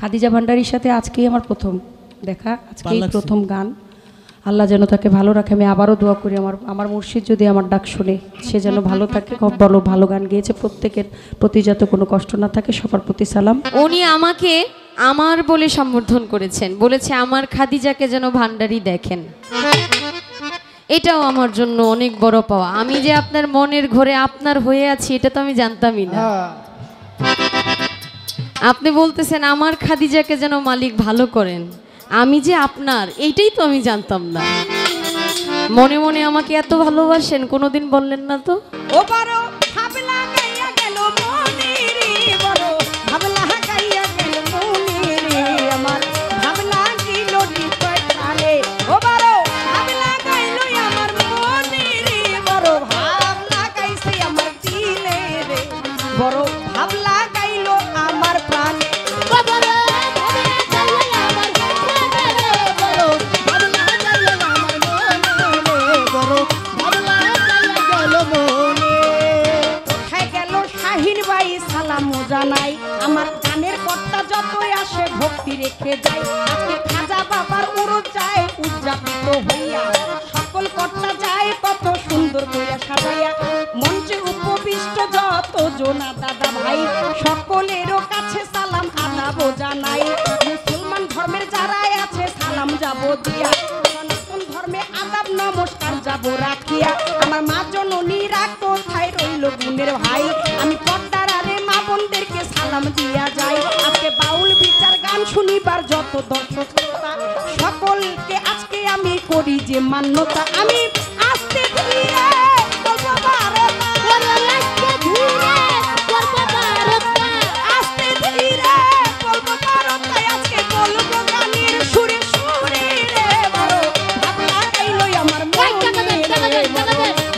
খাদিজা ভান্ডারীর সাথে আজকেই আমার প্রথম দেখা, আজকেই প্রথম গান। আল্লাহ যেন তাকে ভালো রাখে। আমি আবারও দোয়া করি আমার মুর্শিদ যদি আমার ডাক শুনে সে যেন ভালো থাকে। বলো, ভালো গান গেয়েছে, প্রত্যেকের প্রতি যাতে কোনো কষ্ট না থাকে, সবার প্রতি সালাম। উনি আমাকে আমার বলে সম্বোধন করেছেন, বলেছে আমার খাদিজাকে যেন ভান্ডারী দেখেন। এটাও আমার জন্য অনেক বড় পাওয়া। আমি যে আপনার মনের ঘরে আপনার হয়ে আছি এটা তো আমি জানতামই না। আপনি বলতেছেন আমার খাদিজাকে যেন মালিক ভালো করেন, আমি যে আপনার এইটাই তো আমি জানতাম না। মনে মনে আমাকে এত ভালোবাসেন কোনোদিন বললেন না তো। ও বারো ভাবলা গাইয়া গেল মনে রে, বড় ভাবলা গাইয়া গেল মনে রে, আমার ভাবলা গিল ডিপারে। ও বারো ভাবলা গাইলো আমার মনে রে, বড় ভাবলা গাইছে আমার দিলে রে, বড় ভাবলা গাইলো আমার প্রাণে। জানাই আমার গানের কর্তা যতই আসে ভক্তি রেখে যায়, আজকে খাজা বাবার উড়ো যায় উদযাপিত হইয়া, সকল কর্তা যায় কত সুন্দর কইয়া সাজাইয়া, মঞ্চে উপবিষ্ট যত জোনা দাদা ভাই সকলেরও কাছে সালাম আদাব জানাই। মুসলমান ধর্মের যারাই আছে সালাম যাব দিয়া, সনাতন ধর্মে আদাব নমস্কার যাব রাখিয়া, আমার মা জননীরা কোথায় রইল গুণের ভাই, আমি পর্দার আরে মা বোনদেরকে সালাম দিয়া যাই। আজকে বাউল বিচার গান শুনিবার যত দর্শক শ্রোতা সকলকে আজকে আমি করি যে মান্যতা, আমি আস্তে ধীরে বলবো বারতা, আস্তে ধীরে বলবো বারতা, আজকে বলবো গানের সুরে সুরে রে, বড় ভাবলা গাইলো আমার মনে রে,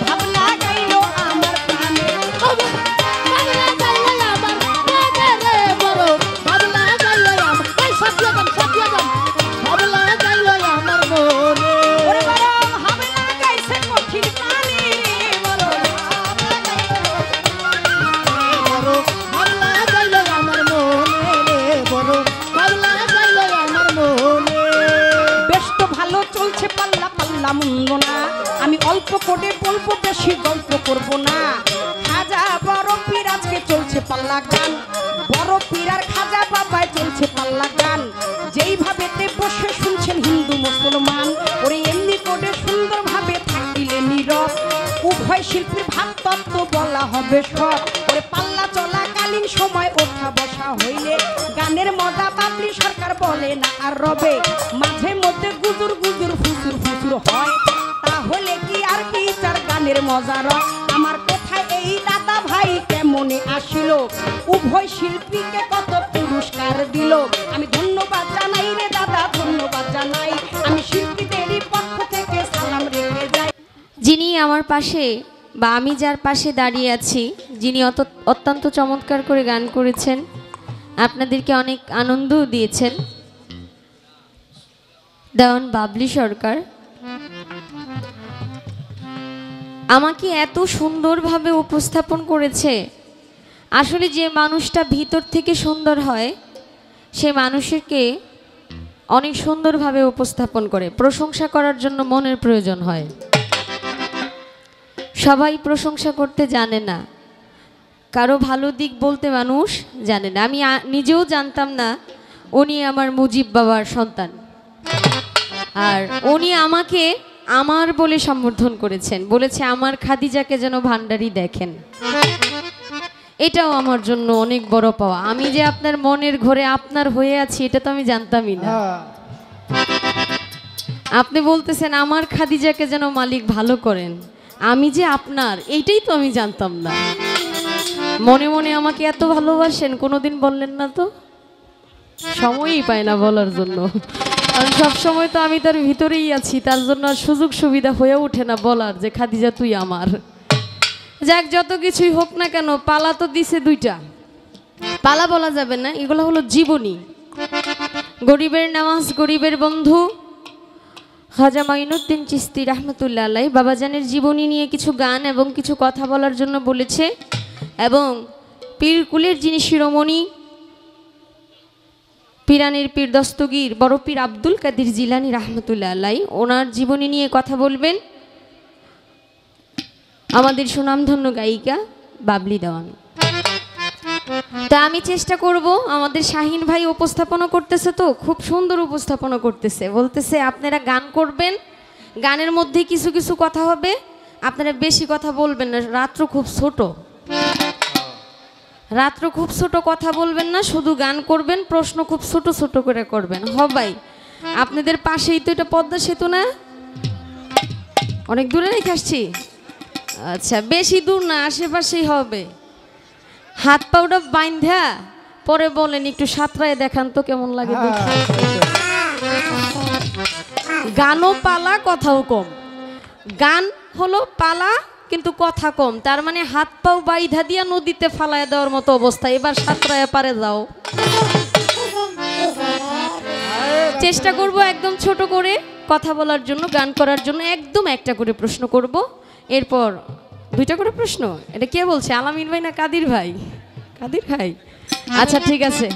ভাবলা গাইলো আমার প্রাণে। আমি অল্প করে বলবো, বেশি গল্প করব না। খাজা বড় পীর আজকে চলছে পাল্লা গান, বড় পীর আর খাজা বাবায় চলছে পাল্লা গান, যেইভাবে বসে শুনছেন হিন্দু মুসলমান, ওরে এমনি করে সুন্দরভাবে থাকিলে নীরব, উভয় শিল্পীর ভাব তত্ত্ব বলা হবে সব, ওরে পাল্লা চলাকালীন সময় ওঠা বসা হইলে গানের মজা বাবলি সরকার বলে না আর রবে, মাঝে মধ্যে গুজুর গুজুর ফুসুর ফুসুর হয়, তাহলে কি আর বিচার গানের মজা রয়। আমার কোথায় এই দাদা ভাই কেমনে আসিল, উভয় শিল্পীকে কত পুরস্কার দিল, আমি ধন্যবাদ জানাই রে দাদা, ধন্যবাদ জানাই, আমি শিল্পীদেরই পক্ষ থেকে সালাম রেখে যাই। যিনি আমার পাশে বা আমি যার পাশে দাঁড়িয়ে আছি, যিনি অত্যন্ত চমৎকার করে গান করেছেন, আপনাদেরকে অনেক আনন্দ দিয়েছেন, দেওয়ান বাবলি সরকার আমাকে এত সুন্দরভাবে উপস্থাপন করেছে। আসলে যে মানুষটা ভিতর থেকে সুন্দর হয় সে মানুষকে অনেক সুন্দরভাবে উপস্থাপন করে। প্রশংসা করার জন্য মনের প্রয়োজন হয়, সবাই প্রশংসা করতে জানে না, কারো ভালো দিক বলতে মানুষ জানে না। আমি নিজেও জানতাম না উনি আমার মুজিব বাবার সন্তান, আর উনি আমাকে আমার বলে সম্বোধন করেছেন, বলেছে আমার খাদিজাকে যেন ভান্ডারী দেখেন। এটাও আমার জন্য অনেক বড় পাওয়া। আমি যে আপনার মনের ঘরে আপনার হয়ে আছি এটা তো আমি জানতামই না। আপনি বলতেছেন আমার খাদিজাকে যেন মালিক ভালো করেন, আমি যে আপনার এইটাই তো আমি জানতাম না। মনে মনে আমাকে এত ভালোবাসেন কোনোদিন বললেন না তো। সময়ই পায় না বলার জন্য, কারণ সবসময় তো আমি তার ভিতরেই আছি, তার জন্য সুযোগ সুবিধা হয়ে ওঠে না বলার যে খাদিজা তুই আমার। যাক, যত কিছুই হোক না কেন, পালা তো দিছে দুইটা, পালা বলা যাবে না, এগুলো হলো জীবনী। গরিবের নামাজ গরিবের বন্ধু খাজা মাইনুদ্দিন চিশতি রহমতুল্লাহ আলাইহি বাবাজানের জীবনী নিয়ে কিছু গান এবং কিছু কথা বলার জন্য বলেছে, এবং পীরকুলের যিনি শিরোমণি পিরানির পীর দস্তগীর বড় পীর আব্দুল কাদের জিলানী রহমতুল্লাহ আলাই, ওনার জীবনী নিয়ে কথা বলবেন আমাদের সুনামধন্য গায়িকা বাবলি দেওয়ান। তা আমি চেষ্টা করব, আমাদের শাহিন ভাই উপস্থাপনা করতেছে, তো খুব সুন্দর উপস্থাপনা করতেছে, বলতেছে আপনারা গান করবেন, গানের মধ্যে কিছু কিছু কথা হবে, আপনারা বেশি কথা বলবেন না, রাত্র খুব ছোট, কথা বলবেন না, শুধু গান করবেন, প্রশ্ন খুব ছোট ছোট করে করবেন। ভাই আপনাদের পাশেই তো এটা পদ্মা সেতু না, অনেক দূরে রেখে আসছি, আচ্ছা বেশি দূর না, আশেপাশেই হবে। হাত পাউডা বাইন্ধা পরে বলেন একটু সাঁতরায় দেখান তো কেমন লাগে দেখি। গানও পালা কথাও কম, গান হলো পালা কিন্তু কথা কম, তার মানে হাত পাও বাইধা দিয়া নদীতে ফালায় দেওয়ার মতো অবস্থা। এবার সাঁতরায় পারে যাও, চেষ্টা করব একদম ছোট করে কথা বলার জন্য, গান করার জন্য একদম একটা করে প্রশ্ন করব, এরপর দুইটা করে প্রশ্ন। এটা কে বলছে, আলামিন ভাই না কাদির ভাই? কাদির ভাই, আচ্ছা ঠিক আছে।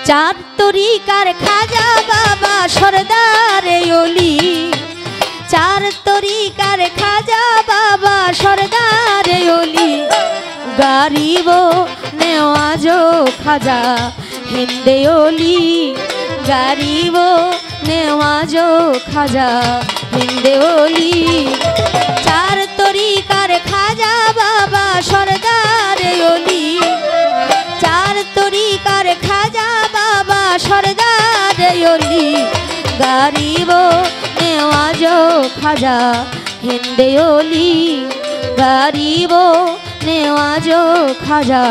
চার তরিকার খাজা বাবা সরদারে ওলি, চার তরিকার খাজা বাবা সরদারে ওলি, গারিব নেওয়াজো খাজা হিন্দে ওলি, গারিব নেওয়াজো খাজা হিন্দে ওলি। চার তরিকার খাজা বাবা সরদারে ওলি, চার তরিকার খাজা বাবা সরদারে ওলি, গারিব নেওয়াজো খাজা হিন্দে ওলি, গারিব নেওয়াজো খাজা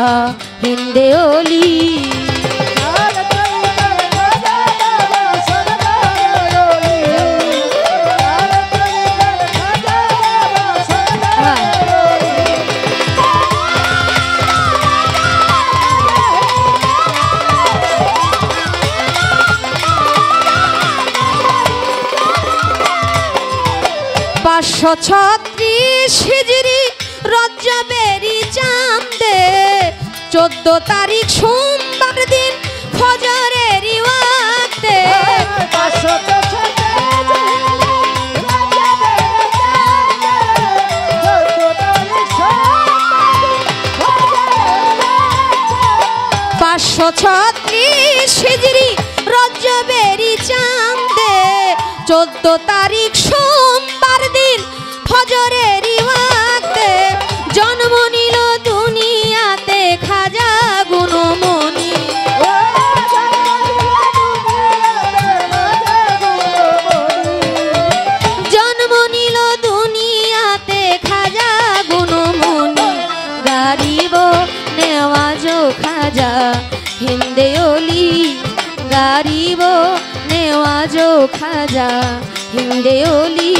হিন্দে ওলি। পাঁচশো 36 হিজরি রজবেরি চাঁদে 14 তারিখ সোমবার দিন ফজরের ওয়াক্তে, পাঁচশো 36 হিজরি রজবেরি চাঁদে 14 তারিখ সোমবার দিন ফজরের ওয়াক্তে, জন্ম নিল দুনিয়াতে খাজা গুণমণি, জন্ম নিল দুনিয়াতে খাজা গুণমণি, গারিব নেওয়াজো খাজা হিন্দে ওলি, গারিব নেওয়াজো খাজা হিন্দে ওলি।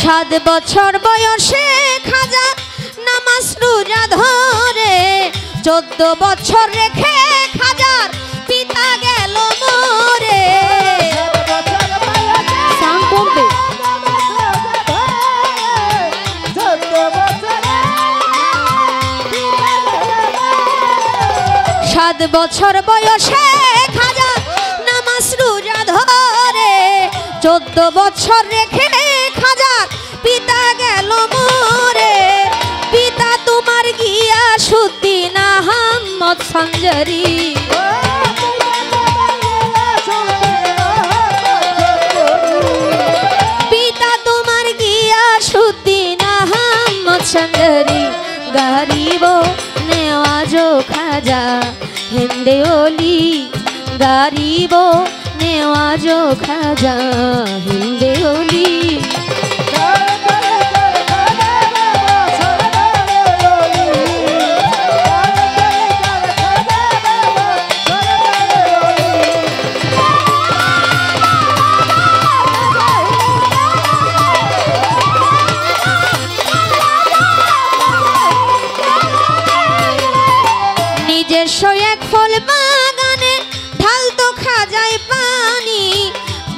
সাত বছর বয়সে খাজা নামাজ রোজা ধরে, 14 বছর রেখে খাজার পিতা গেল মরে। সাত বছর বয়সে খাজা নামাজ রোজা ধরে, 14 বছর রেখে খাজার পিতা গেল মরে। পিতা তোমার গিয়াসউদ্দিন আহমদ সঞ্জরি, পিতা তোমার গিয়াসউদ্দিন আহমদ সঞ্জরি, গারিব নেওয়াজো খাজা হিন্দে ওলি, গারিব নেওয়াজো খাজা হিন্দে ওলি।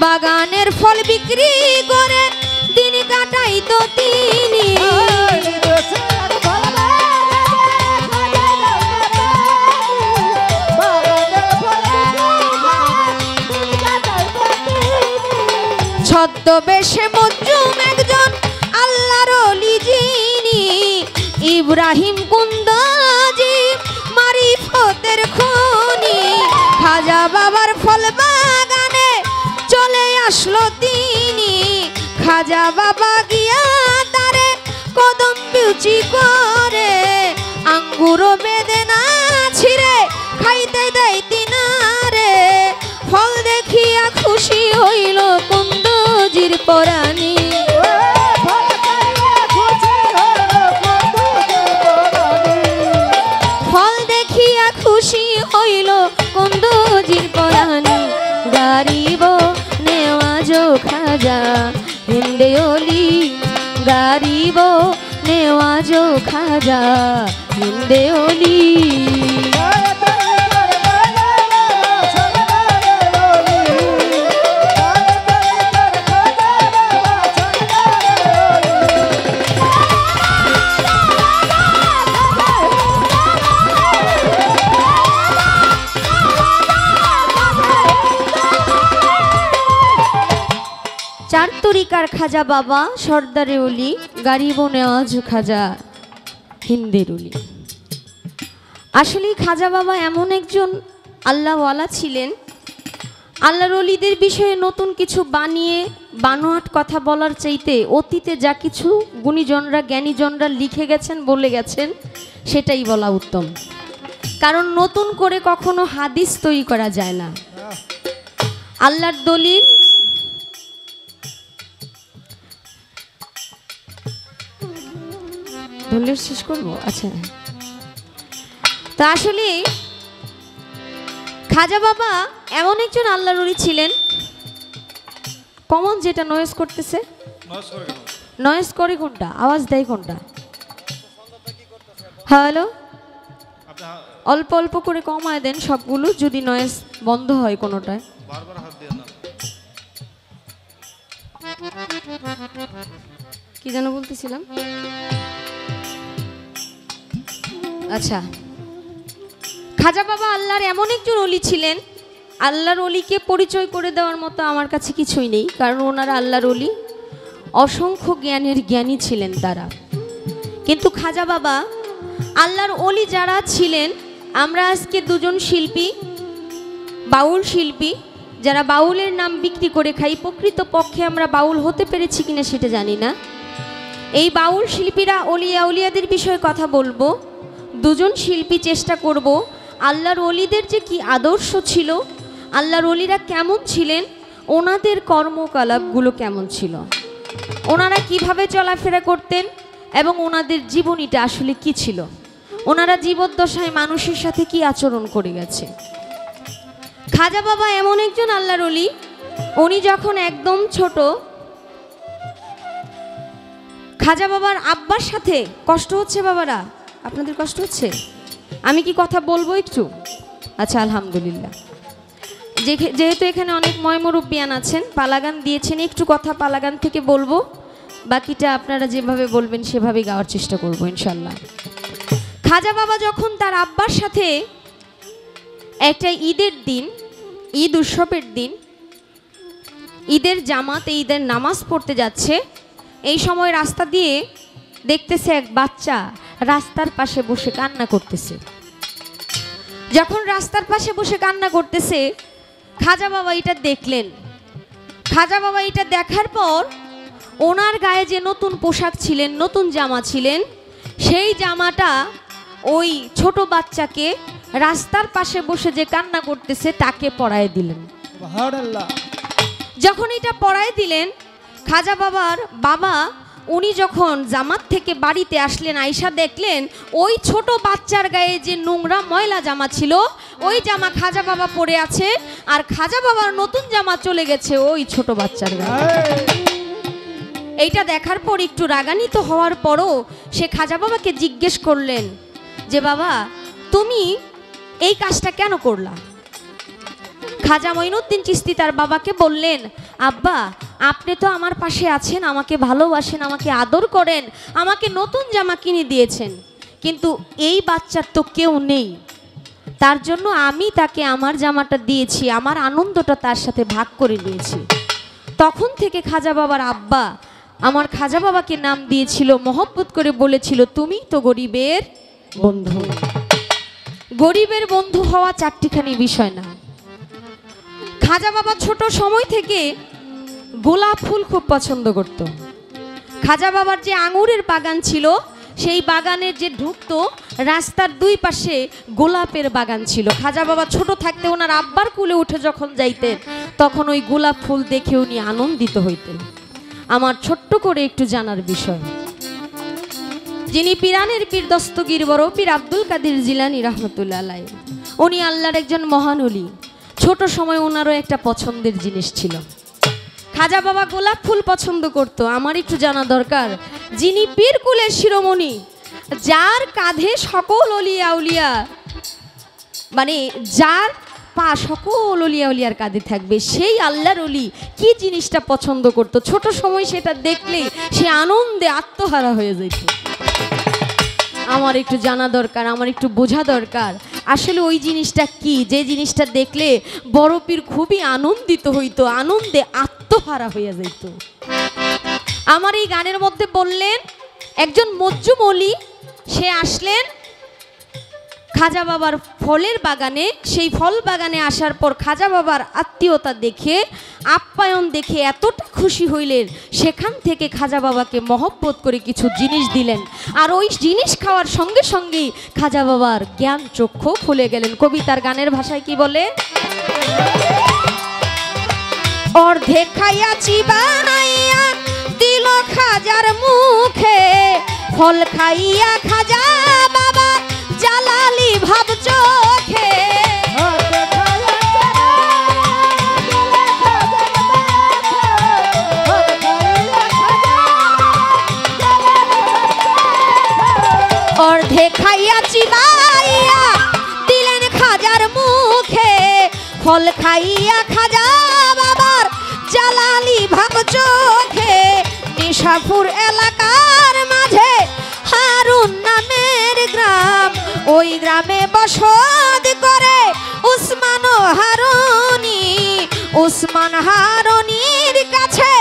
বাগানের ফল বিক্রি করে দিন কাটাইতো তিনি। ছদ্মবেশে মজলুম একজন আল্লাহর ওলি যিনি, ইব্রাহিম কুন্দাজি মারিফতের খনি। খাজা বাবার ফল বাগানে চলে আসলো তিনি। খাজা বাবা গিয়া তারে কদম বিউচি করে, আঙ্গুর বেদনা ছিঁড়ে খাইতে দেয় তিনারে। ফল দেখিয়া খুশি হইল কুন্দজির পরাণী। ফল দেখিয়া খুশি হইল কুন্দজির পরাণী। গারিব নেওয়াজ খাজা হিন্দে ওলি, গারিব নেওয়াজ খাজা হিন্দে ওলি। চার তরিকার খাজা বাবা সর্দারে ওলি, গারিব নেওয়াজ খাজা হিন্দের ওলি। আসলে খাজা বাবা এমন একজন আল্লাহওয়ালা ছিলেন, আল্লাহর ওলিদের বিষয়ে নতুন কিছু বানিয়ে বানোয়াট কথা বলার চাইতে অতীতে যা কিছু গুণীজনরা জ্ঞানীজনরা লিখে গেছেন বলে গেছেন সেটাই বলা উত্তম। কারণ নতুন করে কখনো হাদিস তৈরি করা যায় না। আল্লাহর দলিল দলিল শেষ করবো। আচ্ছা, তা আসলে খাজা বাবা এমন একজন আল্লাহর ওলি ছিলেন। কমন যেটা নয়েজ করতেছে, নয়েজ করে কোনটা, আওয়াজ দেয় কোনটা? হ্যালো, অল্প অল্প করে কমায় দেন সবগুলো, যদি নয়েজ বন্ধ হয় কোনোটায়। কি যেন বলতেছিলাম? আচ্ছা, খাজা বাবা আল্লাহর এমন একজন ওলি ছিলেন, আল্লাহর ওলিকে পরিচয় করে দেওয়ার মতো আমার কাছে কিছুই নেই। কারণ ওনারা আল্লাহর ওলি, অসংখ্য জ্ঞানের জ্ঞানী ছিলেন তারা। কিন্তু খাজা বাবা আল্লাহর ওলি যারা ছিলেন, আমরা আজকে দুজন শিল্পী, বাউল শিল্পী, যারা বাউলের নাম বিক্রি করে খাই, প্রকৃত পক্ষে আমরা বাউল হতে পেরেছি কিনা সেটা জানি না। এই বাউল শিল্পীরা ওলিয়া উলিয়াদের বিষয়ে কথা বলবো। দুজন শিল্পী চেষ্টা করব আল্লাহর ওলিদের যে কি আদর্শ ছিল, আল্লাহর ওলিরা কেমন ছিলেন, ওনাদের কর্মকলাপগুলো কেমন ছিল, ওনারা কিভাবে চলাফেরা করতেন এবং ওনাদের জীবনীটা আসলে কি ছিল, ওনারা জীবদ্দশায় মানুষের সাথে কি আচরণ করে গেছে। খাজা বাবা এমন একজন আল্লাহর ওলি, উনি যখন একদম ছোট, খাজা বাবার আব্বার সাথে কষ্ট হচ্ছে। বাবারা, আপনাদের কষ্ট হচ্ছে? আমি কি কথা বলবো একটু? আচ্ছা, আলহামদুলিল্লাহ। যেহেতু এখানে অনেক ময়মুরব্বিয়ান আছেন, পালাগান দিয়েছেন, একটু কথা পালাগান থেকে বলবো, বাকিটা আপনারা যেভাবে বলবেন সেভাবেই গাওয়ার চেষ্টা করবো ইনশাল্লাহ। খাজা বাবা যখন তার আব্বার সাথে একটা ঈদের দিন, ঈদ উৎসবের দিন, ঈদের জামাতে ঈদের নামাজ পড়তে যাচ্ছে, এই সময় রাস্তা দিয়ে দেখতেছে এক বাচ্চা রাস্তার পাশে বসে কান্না করতেছে। যখন রাস্তার পাশে বসে কান্না করতেছে, খাজা বাবা এটা দেখলেন। খাজা বাবা এটা দেখার পর ওনার গায়ে যে নতুন পোশাক ছিলেন, নতুন জামা ছিলেন, সেই জামাটা ওই ছোট বাচ্চাকে রাস্তার পাশে বসে যে কান্না করতেছে তাকে পরায় দিলেন। যখন এটা পরায় দিলেন, খাজা বাবার বাবা উনি যখন জামাত থেকে বাড়িতে আসলেন, আয়সা দেখলেন ওই ছোট বাচ্চার গায়ে যে নোংরা ময়লা জামা ছিল, ওই জামা খাজা বাবা পরে আছে, আর খাজা বাবার নতুন জামা চলে গেছে ওই ছোট বাচ্চার গায়ে। এইটা দেখার পর একটু রাগান্বিত হওয়ার পরও সে খাজা বাবাকে জিজ্ঞেস করলেন যে বাবা, তুমি এই কাজটা কেন করলা? খাজা মঈনুদ্দিন চিশতি তার বাবাকে বললেন, আব্বা আপনি তো আমার পাশে আছেন, আমাকে ভালোবাসেন, আমাকে আদর করেন, আমাকে নতুন জামা কিনে দিয়েছেন, কিন্তু এই বাচ্চার তো কেউ নেই, তার জন্য আমি তাকে আমার জামাটা দিয়েছি, আমার আনন্দটা তার সাথে ভাগ করে নিয়েছি। তখন থেকে খাজা বাবার আব্বা আমার খাজা বাবাকে নাম দিয়েছিল, মহব্বত করে বলেছিল, তুমি তো গরিবের বন্ধু। গরিবের বন্ধু হওয়া চারটিখানি বিষয় না। খাজা বাবা ছোট সময় থেকে গোলাপ ফুল খুব পছন্দ করত। খাজা বাবার যে আঙুরের বাগান ছিল, সেই বাগানের যে ঢুকতো রাস্তার দুই পাশে গোলাপের বাগান ছিল। খাজা বাবা ছোট থাকতে ওনার আব্বার কুলে উঠে যখন যাইতেন, তখন ওই গোলাপ ফুল দেখে উনি আনন্দিত হইতেন। আমার ছোট্ট করে একটু জানার বিষয়, যিনি পিরানের পীর দস্তগীর বড় পীর আব্দুল কাদের জিলানী রহমতুল্লাহ আলাইহি, উনি আল্লাহর একজন মহান ওলি। ছোট সময় ওনারও একটা পছন্দের জিনিস ছিল, খাজা বাবা গোলাপ ফুল পছন্দ করত। আমার একটু জানা দরকার, যিনি পীর কুলের শিরোমণি, যার কাঁধে সকল অলিয়া উলিয়া, মানে যার পা সকল অলিয়া উলিয়ার কাঁধে থাকবে, সেই আল্লাহর অলি কি জিনিসটা পছন্দ করত, ছোট সময় সেটা দেখলেই সে আনন্দে আত্মহারা হয়ে যেত। আমার একটু জানা দরকার, আমার একটু বোঝা দরকার, আসলে ওই জিনিসটা কি, যে জিনিসটা দেখলে বড় পীর খুবই আনন্দিত হইতো, আনন্দে আত্মহারা হয়ে যেত। আমার এই গানের মধ্যে বললেন একজন মজ্জুম ওলি, সে আসলেন খাজা বাবার ফলের বাগানে। সেই ফল বাগানে আসার পর খাজা বাবার আত্মীয়তা দেখে, আপ্যায়ন দেখে এতটা খুশি হইলেন, সেখান থেকে খাজা বাবাকে মহব্বত করে কিছু জিনিস দিলেন। আর ওই জিনিস খাওয়ার সঙ্গে সঙ্গেই খাজা বাবার জ্ঞান চক্ষু খুলে গেলেন। কবিতার গানের ভাষায় কি বলে, অর্ধেক খাইয়া চিবাইয়া দিল খাজার মুখে, ফল খাইয়া খাজা বাবা জালালি ভাব চোখে। অর্ধেক খাইয়া চিবাইয়া দিলেন খাজার মুখে, ফল খাইয়া খাজা বাবার জালালি ভাব চোখে। নিশাপুর এলাকার মাঝে হারুন নামের গ্রাম, ওই গ্রামে বসত করে উসমান হারুনি। উসমান হারুনির কাছে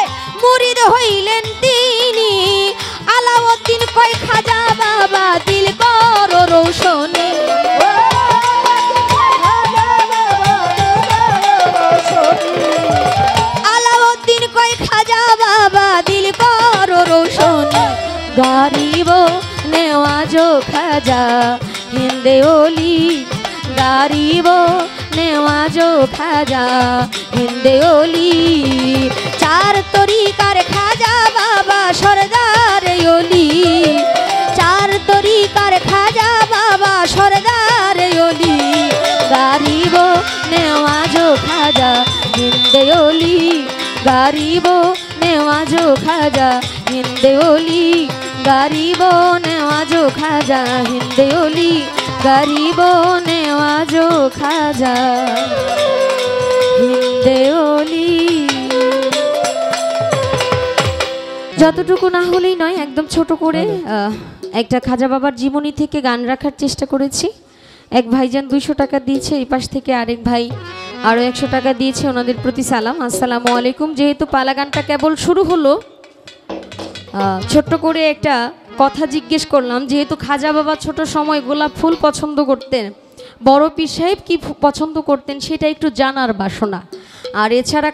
মুরিদ হইলেন তিনি, আলাউদ্দিন কয় খাজা বাবা দিল করো রৌশনী। আলাউদ্দিন কয় খাজা বাবা দিল করো রৌশনী। গারিব নেওয়াজো খাজা হিন্দে ওলি, গারিব নেওয়াজো খাজা হিন্দে ওলি। চার তরিকার খাজা বাবা সরদার ওলি, চার তরিকার খাজা বাবা সরদার ওলি। গারিব নেওয়াজো খাজা হিন্দে ওলি, গারিব নেওয়াজো খাজা হিন্দে ওলি। গারিব নেওয়াজো খাজা হিন্দে ওলি, গারিব নেওয়াজো খাজা হিন্দে ওলি। যতটুকু না হলেই নয়, একদম ছোট করে একটা খাজা বাবার জীবনী থেকে গান রাখার চেষ্টা করেছি। এক ভাইজান 200 টাকা দিয়েছে, এই পাশ থেকে আরেক ভাই আরও 100 টাকা দিয়েছে, ওনাদের প্রতি সালাম, আসসালামু আলাইকুম। যেহেতু পালা গানটা কেবল শুরু হলো, ছোট্ট করে একটা কথা জিজ্ঞেস করলাম, যেহেতু খাজা বাবা ছোট সময় গোলাপ ফুল পছন্দ করতেন, বড় পীর সাহেব কি পছন্দ করতেন সেটা একটু জানার বাসনা। আর এছাড়া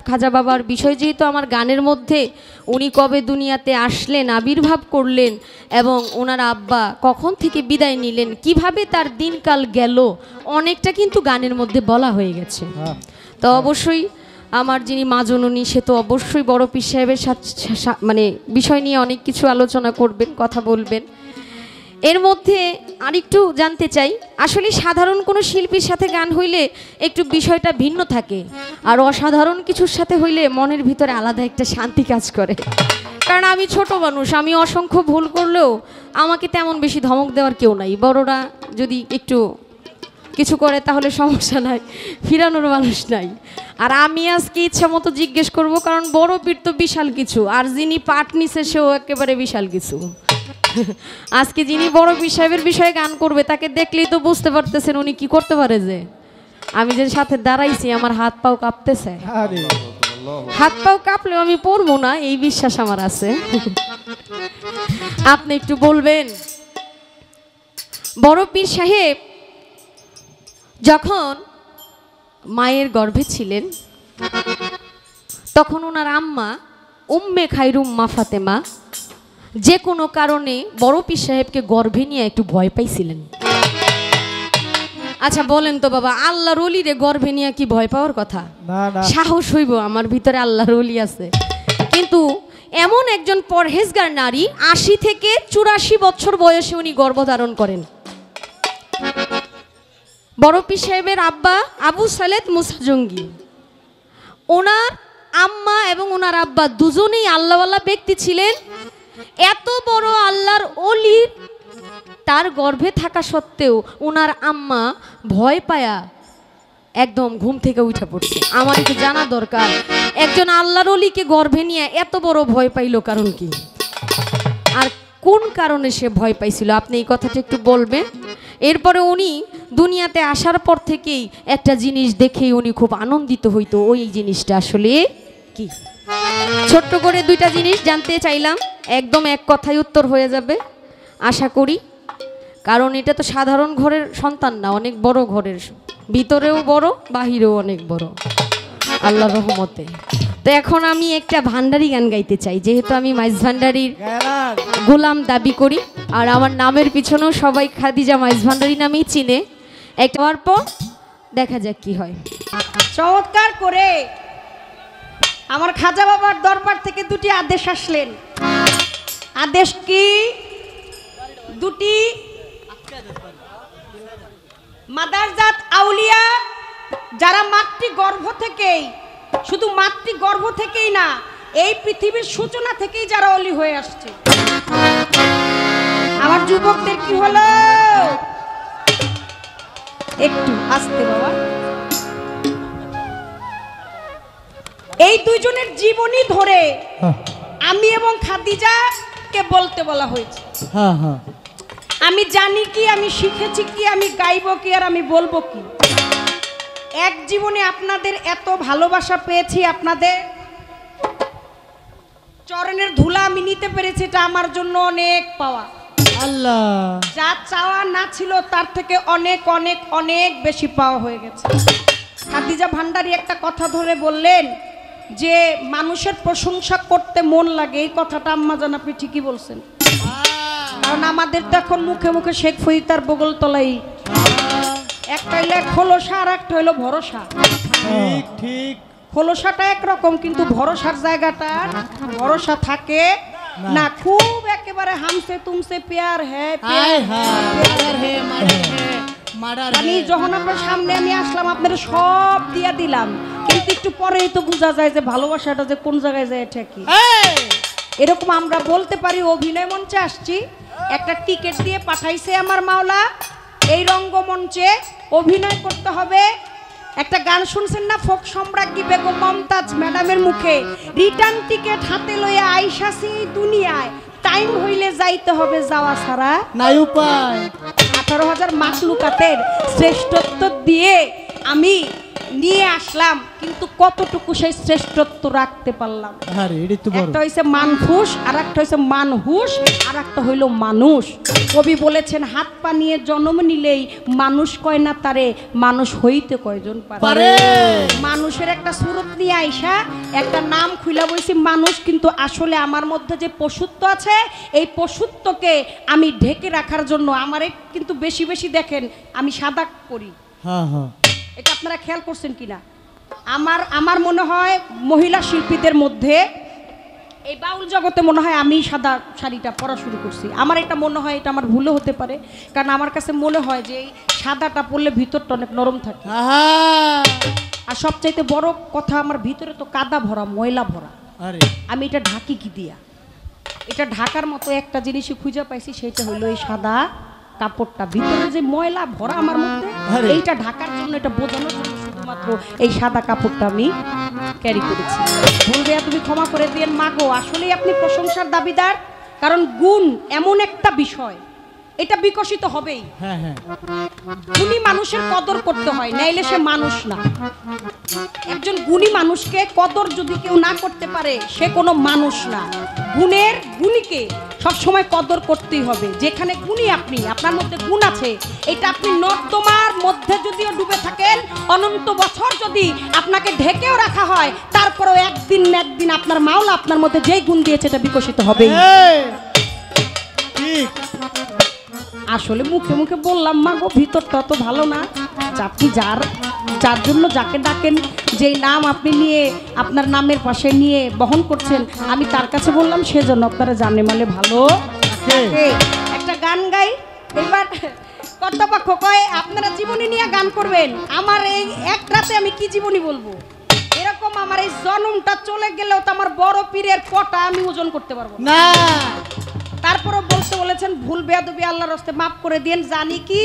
খাজা বাবার বিষয় যেহেতু আমার গানের মধ্যে, উনি কবে দুনিয়াতে আসলেন, আবির্ভাব করলেন, এবং ওনার আব্বা কখন থেকে বিদায় নিলেন, কিভাবে তার দিনকাল গেল, অনেকটা কিন্তু গানের মধ্যে বলা হয়ে গেছে। তো অবশ্যই আমার যিনি মা জননী, সে তো অবশ্যই বড় পীর সাহেবের সাথে মানে বিষয় নিয়ে অনেক কিছু আলোচনা করবেন, কথা বলবেন। এর মধ্যে আরেকটু জানতে চাই, আসলে সাধারণ কোনো শিল্পীর সাথে গান হইলে একটু বিষয়টা ভিন্ন থাকে, আর অসাধারণ কিছুর সাথে হইলে মনের ভিতরে আলাদা একটা শান্তি কাজ করে। কারণ আমি ছোট মানুষ, আমি অসংখ্য ভুল করলেও আমাকে তেমন বেশি ধমক দেওয়ার কেউ নাই। বড়রা যদি একটু কিছু করে তাহলে সমস্যা নাই, ফিরানোর মানুষ নাই। আর আমি আজকে ইচ্ছা মতো জিজ্ঞেস করব, কারণ বড় পীর তো বিশাল কিছু, আর যিনি পাঠ নিছে সেও একেবারে বিশাল কিছু। আজকে যিনি বড় পীর সাহেবের বিষয়ে গান করবে তাকে দেখলেই তো বুঝতে পারতেছেন উনি কি করতে পারে। যে আমি যে সাথে দাঁড়াইছি আমার হাত পাও কাঁপতেছে, হাত পাও কাঁপলেও আমি পড়বো না এই বিশ্বাস আমার আছে। আপনি একটু বলবেন, বড় পীর সাহেব যখন মায়ের গর্ভে ছিলেন তখন ওনার আম্মা উম্মে খাইরুম মা ফাতেমা যে কোনো কারণে বড় পীর সাহেবকে গর্ভে নিয়ে একটু ভয় পাইছিলেন। আচ্ছা বলেন তো বাবা, আল্লাহর ওলিরে গর্ভে নিয়ে কি ভয় পাওয়ার কথা? সাহস হইব, আমার ভিতরে আল্লাহর ওলি আছে। কিন্তু এমন একজন পরহেজগার নারী ৮০ থেকে ৮৪ বছর বয়সে উনি গর্ভধারণ করেন। বড় পীর সাহেবের আব্বা আবু সালেদ মুসা জঙ্গি, ওনার আম্মা এবং ওনার আব্বা দুজনেই আল্লাহওয়ালা ব্যক্তি ছিলেন। এত বড় আল্লাহর ওলির তার গর্ভে থাকা সত্ত্বেও ওনার আম্মা ভয় পায়া একদম ঘুম থেকে উঠে পড়ছে। আমার একটু জানা দরকার, একজন আল্লাহর ওলিকে গর্ভে নিয়ে এত বড় ভয় পাইল কারণ কি, আর কোন কারণে সে ভয় পাইছিল, আপনি এই কথাটা একটু বলবেন। এরপরে উনি দুনিয়াতে আসার পর থেকেই একটা জিনিস দেখেই উনি খুব আনন্দিত হইতো, ওই জিনিসটা আসলে কি? ছোট্ট করে দুইটা জিনিস জানতে চাইলাম, একদম এক কথায় উত্তর হয়ে যাবে আশা করি, কারণ এটা তো সাধারণ ঘরের সন্তান না, অনেক বড় ঘরের, ভিতরেও বড় বাহিরেও অনেক বড় আল্লাহর রহমতে। তো এখন আমি একটা ভান্ডারি গান গাইতে চাই, যেহেতু আমি মাইজ ভান্ডারির গোলাম দাবি করি, আর আমার নামের পিছনেও সবাই খাদিজা মাইজ ভান্ডারি নামেই চিনে। একটা হওয়ার পর দেখা যাক কি হয়। চমৎকার করে আমার খাজা বাবার দরবার থেকে দুটি আদেশ আসলেন। আদেশ কি? দুটি মাদারজাত আউলিয়া যারা মাতৃগর্ভ থেকেই, শুধু মাতৃগর্ভ থেকেই না, এই পৃথিবীর সূচনা থেকেই যারা অলি হয়ে আসছে। আমার যুবকদের কি হলো? একটু আস্তে বাবা। এই দুইজনের জীবনী ধরে আমি এবং খাদিজাকে বলতে বলা হয়েছে। আমি জানি কি, আমি শিখেছি কি, আমি গাইব কি, আর আমি বলবো কি। এক জীবনে আপনাদের এত ভালোবাসা পেয়েছি, আপনাদের চরণের ধুলা আমি নিতে পেরেছি, এটা আমার জন্য অনেক পাওয়া। আল্লাহ যা চাওয়া না ছিল তার থেকে অনেক অনেক অনেক বেশি পাওয়া হয়ে গেছে। খাদিজা ভান্ডারী একটা কথা ধরে বললেন যে মানুষের প্রশংসা করতে মন লাগে, এই কথাটা আম্মা জান আপনি ঠিকই বলছেন। কারণ আমাদের তো এখন মুখে মুখে শেখ ফরিদার বগল তলাই, একটা হইলে খোলসা আর একটা হইলো ভরসা। ঠিক ঠিক, খোলসাটা একরকম কিন্তু ভরসার জায়গাটা ভরসা থাকে না। খুব একেবারে হামসে তুমসে প্যার হ্যাঁ আমি যখন আপনার সামনে আমি আসলাম আপনারা সব দিয়া দিলাম, কিন্তু একটু পরেই তো বোঝা যায় যে ভালোবাসাটা যে কোন জায়গায় যায় এটা কি। এরকম আমরা বলতে পারি অভিনয় মঞ্চে আসছি, একটা টিকিট দিয়ে পাঠাইছে আমার মাওলা, এই রঙ্গমঞ্চে অভিনয় করতে হবে। একটা গান শুনছেন না, ফোক সম্রাজ্ঞী বেগম মমতাজ ম্যাডামের মুখে, রিটার্ন টিকিট হাতে লইয়া আইসাছি এই দুনিয়ায়, টাইম হইলে যাইতে হবে, যাওয়া ছাড়া নাই উপায়। 18,000 মাখলুকাতের শ্রেষ্ঠত্ব দিয়ে আমি নিয়ে আসলাম, কিন্তু কতটুকু সেই শ্রেষ্ঠত্ব রাখতে পারলাম। একটা হইছে মানফুস, আর একটা হইছে মানহুস, আর একটা হইল মানুষ। কবি বলেছেন হাত পা নিয়ে জন্ম নিলেই মানুষ কয় না তারে, মানুষ হইতে কয়জন পারে। মানুষের একটা সুরত নিয়ে আইসা একটা নাম খুইলা বইছি মানুষ, কিন্তু আসলে আমার মধ্যে যে পশুত্ব আছে, এই পশুত্বকে আমি ঢেকে রাখার জন্য আমারে কিন্তু বেশি বেশি দেখেন আমি সাদা করি। এটা আপনারা খেয়াল করছেন কিনা? আমার মনে হয় মহিলা শিল্পীদের মধ্যে এই বাউল জগতে মনে হয় আমি সাদা শাড়িটা পরা শুরু করছি। আমার এটা মনে হয়, এটা আমার ভুলও হতে পারে, কারণ আমার কাছে মনে হয় যে এই সাদাটা পরলে ভিতরটা অনেক নরম থাকে। আর সবচাইতে বড় কথা, আমার ভিতরে তো কাদা ভরা, ময়লা ভরা। আমি এটা ঢাকি কি দিয়া? এটা ঢাকার মতো একটা জিনিসই খুঁজে পাইছি, সেটা হলো এই সাদা কাপড়টা ভিতরে যে ময়লা ভরা আমার মধ্যে, আরে। এইটা ঢাকার জন্য, এটা বোঝানোর জন্য শুধুমাত্র এই সাদা কাপড়টা আমি ক্যারি করেছি। বলবে তুমি ক্ষমা করে দিয়েন মা গো, আসলেই আপনি প্রশংসার দাবিদার, কারণ গুণ এমন একটা বিষয়, এটা বিকশিত হবেই। হ্যাঁ হ্যাঁ, গুণী মানুষের কদর করতে হয়, নাইলে সে মানুষ না। একজন গুণী মানুষকে কদর যদি কেউ না করতে পারে, সে কোনো মানুষ না। গুণের গুণীকে সবসময় কদর করতেই হবে। যেখানে গুণী আপনি, আপনার মধ্যে গুণ আছে, এটা আপনি নর্দমার মধ্যে যদিও ডুবে থাকেন, অনন্ত বছর যদি আপনাকে ঢেকেও রাখা হয়, তারপরেও একদিন না একদিন আপনার মাওলা আপনার মধ্যে যেই গুণ দিয়েছে এটা বিকশিত হবেই। এই, ঠিক। আসলে মুখে মুখে বললাম মা গো, ভিতরটা তো ভালো না। আপনি যার জন্য যাকে ডাকেন, যেই নাম আপনি নিয়ে আপনার নামের পাশে নিয়ে বহন করছেন, আমি তার কাছে বললাম, সেজন্য আপনারা জানে মানে ভালো। কে? একটা গান গাই এবার। কর্তাপক্ষ কয় আপনারা জীবনী নিয়ে গান করবেন, আমার এই এক রাতে আমি কি জীবনী বলবো? এরকম আমার এই জন্মটা চলে গেলেও তো আমার বড় পীরের কটা আমি ওজন করতে পারবো না। না, তারপরও বলতে বলেছেন, ভুল বেয়াদবি আল্লাহর রাস্তে মাফ করে দিয়েন। জানি কি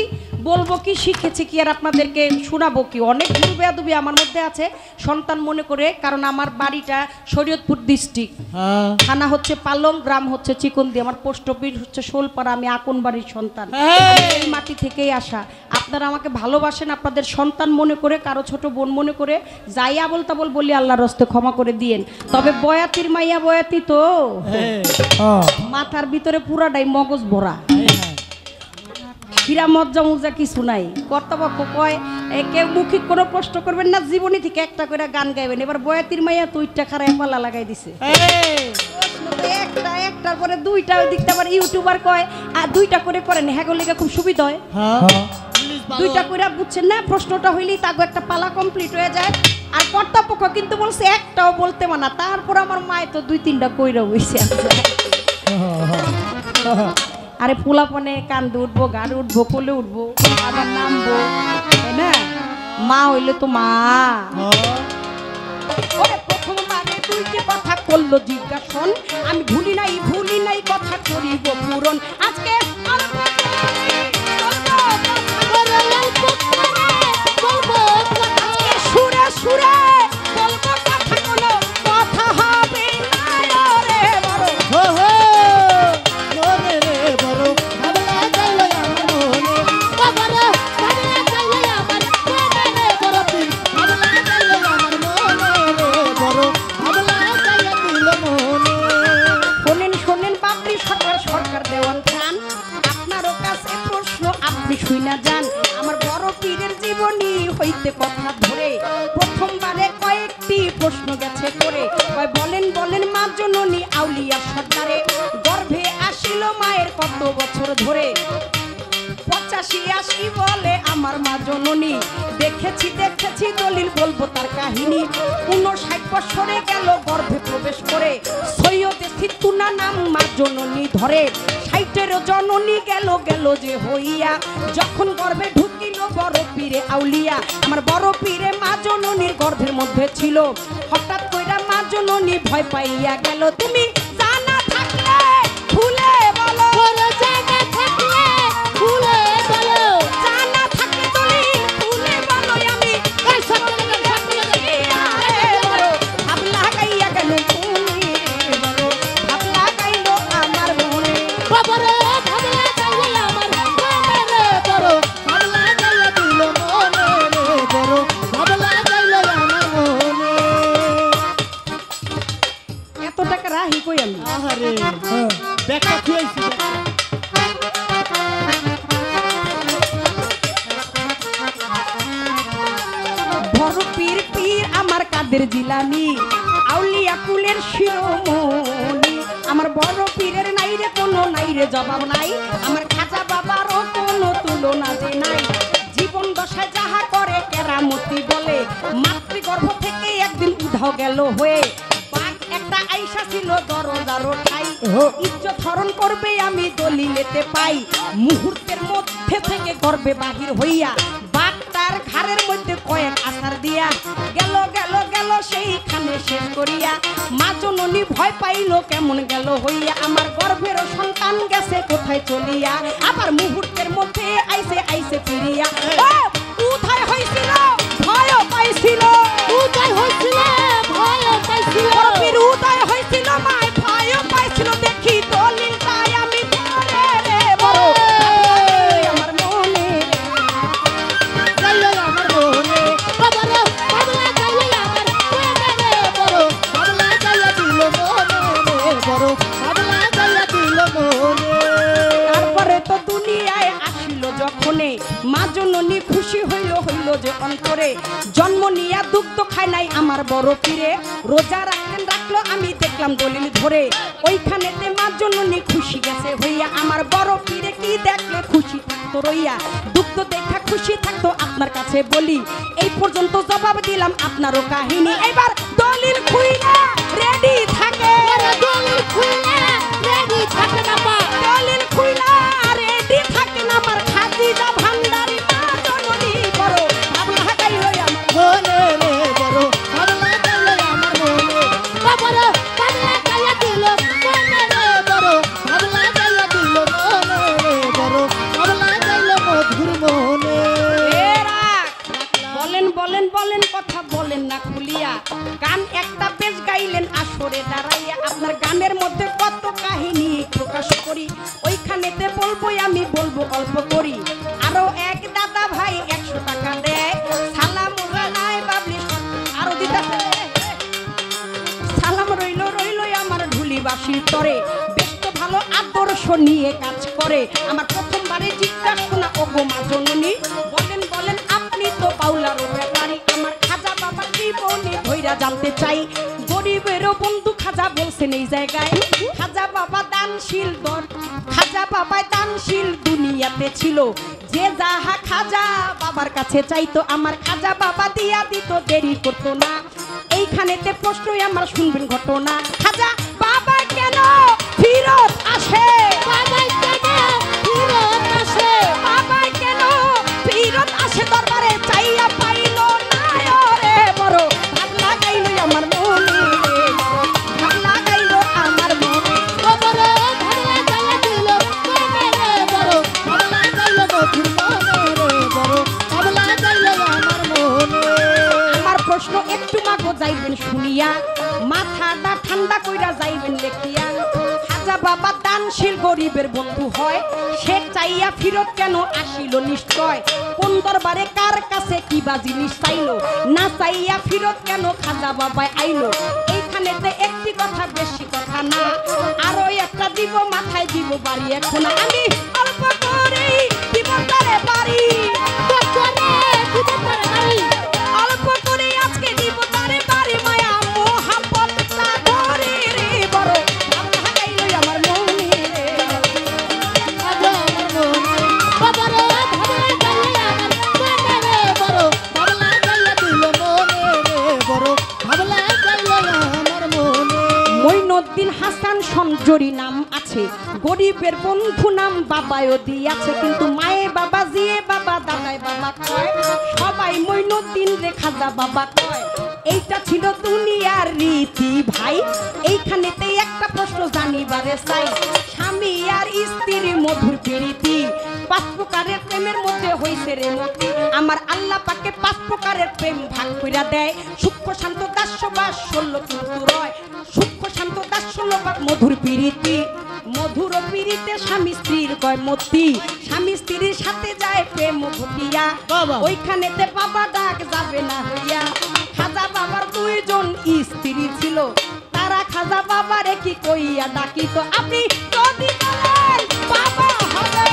বলবো, কি শিখেছি কি আর আপনাদেরকে শোনাবো কি, অনেক ভুল বেয়াদবি আমার মধ্যে আছে সন্তান মনে করে। কারণ আমার বাড়িটা শরীয়তপুর ডিস্ট্রিক্ট, হ্যাঁ থানা হচ্ছে পালং, গ্রাম হচ্ছে চিকন্দি, আমার পোস্ট অফিস হচ্ছে শোলপাড়া, আমি আকন বাড়ির সন্তান, এই মাটি থেকেই আসা। আপনারা আমাকে ভালোবাসেন আপনাদের সন্তান মনে করে, কারো ছোট বোন মনে করে, যাই আবল তাবল বলি আল্লাহর রাস্তে ক্ষমা করে দিয়েন। তবে বয়াতির মাইয়া বয়াতি তো মাথার ভিতরে পুরাটাই মগজ ভরা, হীরা মজ্জা মুজা কিছু নাই। কর্তাপক্ষ কয় কেউ মুখিক কোনো প্রশ্ন করবেন না, জীবনী থেকে একটা করে গান গাইবেন। এবার বয়াতির মাইয়া তুইটা খারাপ পাল্লা লাগাই দিছে, একটার পরে দুইটা দেখতে পারে। ইউটিউবার কয় আর দুইটা করে করেন, হ্যাঁ লেগে খুব সুবিধা হয়। দুইটা করে বুঝছেন না, প্রশ্নটা হইলেই তাকে একটা পালা কমপ্লিট হয়ে যায়। আর কর্তাপক্ষ কিন্তু বলছে একটাও বলতে মানা, তারপর আমার মায় তো দুই তিনটা কইরা হইছে। আরে পোলাপনে কান্দে উঠবো, গাড়ি উঠবো, কোলে উঠবো, আবার নামবো, তাই না? মা হইলে তো মা। ওরে প্রথমবারে দুইটি কথা করলো জিজ্ঞাসন, আমি ভুলি নাই কথা করিব পূরণ। আজকে সুরে সুরে বলবো কথা, কোনো কথা হবে না রে বড়। শোনেন বাপরি সরকার দেওয়ান খান, আপনারও কাছে প্রশ্ন আপনি শুইনা যান। আমার বড় পীরের জীবনী হইতে কথা ধরে প্রথমবারে কয়েকটি প্রশ্ন গেছে করে। বলেন মা জননী আউলিয়া সর্দারে, গর্ভে আসিল মায়ের কত বছর ধরে? 85-80 বলে আমার মা জননী, দেখেছি দলিল বলবো তার কাহিনী। 59 বছরে গেল গর্ভে প্রবেশ করে, সৈয়দে সিতুনা নাম মা জননী ধরে। 60-এর জননী গেল যে হইয়া, যখন গর্ভে ঢুকিল বড় পীরে আউলিয়া। আমার বড় পীরে মা জননীর গর্ভের মধ্যে ছিল, হঠাৎ কইরা মা জননী ভয় পাইয়া গেল। তুমি জানা থাকলে ভুলে বলো, জানা থাকলে দলিল ভুলে বলো। আমি ভাবলা গাইয়া গেল তুমি বলো, ভাবলা গাইল আমার মনে। এত টাকা রাহি কই আমি? ব্যাগটা খুঁয়েছি। বড় পীর আমার কাদের জিলানি, আউলিয়া কুলের শিরোমণি। আমার বড় পীরের নাই রে কোনো নাই রে জবাব নাই, আমার খাজা বাবারও কোনো তুলনা যে নাই। জীবন দশায় যাহা করে কেরামতি বলে, মাতৃগর্ভ থেকে একদিন উধাও গেল হয়ে। বাঘ একটা আইসা ছিল দরজারও ঠাই, ইজ্জত হরণ করবে আমি দলিলেতে পাই। মুহূর্তের মধ্যে থেকে গর্বে বাহির হইয়া বাঘটা আর ঘাড়ের মধ্যে কয়েক আসার দিয়া গেল গেল গেল সেইখানে শেষ করিয়া মা জননী ভয় পাইল কেমন গেল হইয়া আমার গর্ভের সন্তান গেছে কোথায় চলিয়া আবার মুহূর্তের মধ্যে আইসে আইসে ফিরিয়া কোথায় হয়েছিল ভয় পাইছিল উদয় হয়েছিল ভয় পাইছিল গর্ভের উদয় হয়েছিল মায় ভয় পাইছিল দেখি দলিলটাই আমি পড়ে রে বড় আমার মনে গাইলে আমার মনে বাবা রে বাবলা গাইলে আমার মনে বড় বাবলা গাইয়া দিল মনে বড় বাবলা গাইয়া দিল মনে তারপরে তো দুনিয়ায় আসিল যখনে মা জননী খুশি হইল হইল যে অন্তরে জন্ম নিয়া দুগ্ধ খায় নাই আমার বড় পীরে রোজা রাখলেন রাখলো আমি দেখলাম দলিল ধরে ওইখানেতে মা জননী খুশি গেছে হইয়া আমার বড় পীরে কি দেখলে খুশি থাকতো রইয়া দুগ্ধ দেখা খুশি থাকতো আপনার কাছে বলি এই পর্যন্ত জবাব দিলাম আপনারও কাহিনী এবার দলিল খুইলা রেডি থাকে দলিল খুলে রেডি থাকে বাবা দলিল খুইলা রেডি থাকে না আমার খাদিজা ভান্ডারি মা জননী বড় বাবলা গাইলো আমার মনে রে বড় বাবলা গাইলে আমার মনে বাবা রে বাবলা গাইলে দিল মনে রে বড় বাবলা গাইয়া দিল মনে রে বড় বাবলা গাইলে মধুর মনে এরা বলেন বলেন বলেন কথা বলেন না খুলিয়া গান একটা বেশ গাইলেন আসরে দাঁড়াইয়া আপনার গানের মধ্যে কত কাহিনী প্রকাশ করি ওইখানেতে বলবো আমি বলবো অল্প করি আরো এক দাদা ভাই 100 টাকা দেয় সালাম নাই বাবলি আরো দিদা সালাম রইল রইল আমার ঢুলিবাসীর তরে বেশ তো ভালো আদর্শ নিয়ে কাজ করে আমার প্রথমবারে জিজ্ঞাসা শোনা ওগো মা জননী বলেন বলেন আপনি তো পাউলারও ব্যাপারী আমার খাজা বাবার জীবনে ধইরা জানতে চাই গরিবেরও বন্ধু খাজা বলছেন এই জায়গায় খাজা বাবা দানশীল খাজা বাবায় দানশীল দুনিয়াতে ছিল যে যাহা খাজা বাবার কাছে চাইতো আমার খাজা বাবা দিয়া দিত দেরি করতো না এইখানেতে প্রশ্নই আমার শুনবেন ঘটনা খাজা বাবা কেন ফিরত আসে বাবা কেন ফিরত আসে বাবা কেন ফিরত আসে দরবারে চাইয়া পাইল না রে বড় ভাবনা গাইলো আমার মনে ভাবনা গাইলো আমার মনে বাবা রে বাবলা গাইলে দিল মনে রে বড় বাবলা গাইলে মধুর মনে রে বড় বাবলা গাইলে আমার মনে আমার প্রশ্ন একটু মাগো যাইবেন শুনিয়া মাথাটা ঠান্ডা কইরা যাইবেন লেখিয়া খাজা বাবা দানশীল গরিবের বন্ধু হয় সে চাইয়া ফিরত কেন আসিল নিশ্চয় কোন দরবারে কার কাছে কি বা জিনিস চাইলো না চাইয়া ফিরত কেন খাজা বাবায় আইলো এইখানেতে একটি কথা বেশি কথা না আরো একটা দিব মাথায় দিব বাড়ি এখন আমি অল্প করেই দিব তারে বাড়ি করে দিব তার বাড়ি অল্প করে আজকে দিব তারে বাড়ি মায়া মোহাম্মদ সাগরে রে বড় আল্লাহ গাইলো আমার মনে রে বাবা আমার মনে বাবা রে বাবলা গাইলে আমার মনে রে বড় বাবলা গাইয়া দিল মনে রে বড় বাবলা গাইলে আমার মনে মঈনুদ্দিন হাসান সঞ্জরি নাম আছে গরিবের বন্ধু নাম বাবায়ও দিয়াছে কিন্তু মায়ে বাবা জিয়ে বাবা দাদাই বাবা কয় সবাই মঈনুদ্দিন রে খাজা বাবা কয় এইটা ছিল দুনিয়ার রীতি ভাই এইখানেতে একটা প্রশ্ন জানিবারে চাই স্বামী আর স্ত্রীর মধুর প্রীতি 5 প্রকারের প্রেমের মধ্যে হইছে রে মতি আমার আল্লাহ পাকে 5 প্রকারের প্রেম ভাগ কইরা দেয় সূক্ষ্ম শান্ত দাস্যবাস 16 কিন্তু রয় সূক্ষ্ম শান্ত দাস্যবাস মধুর প্রীতি মধুর প্রীতিতে স্বামী স্ত্রীর কয় মতি স্বামী স্ত্রীর সাথে যায় প্রেম ঘটিয়া বাবা। ওইখানেতে বাবা ডাক যাবে না হইয়া খাজা বাবার 2 জন স্ত্রী ছিল তারা খাজা বাবারে কি কইয়া ডাকিত আপনি যদি বলেন বাবা হবে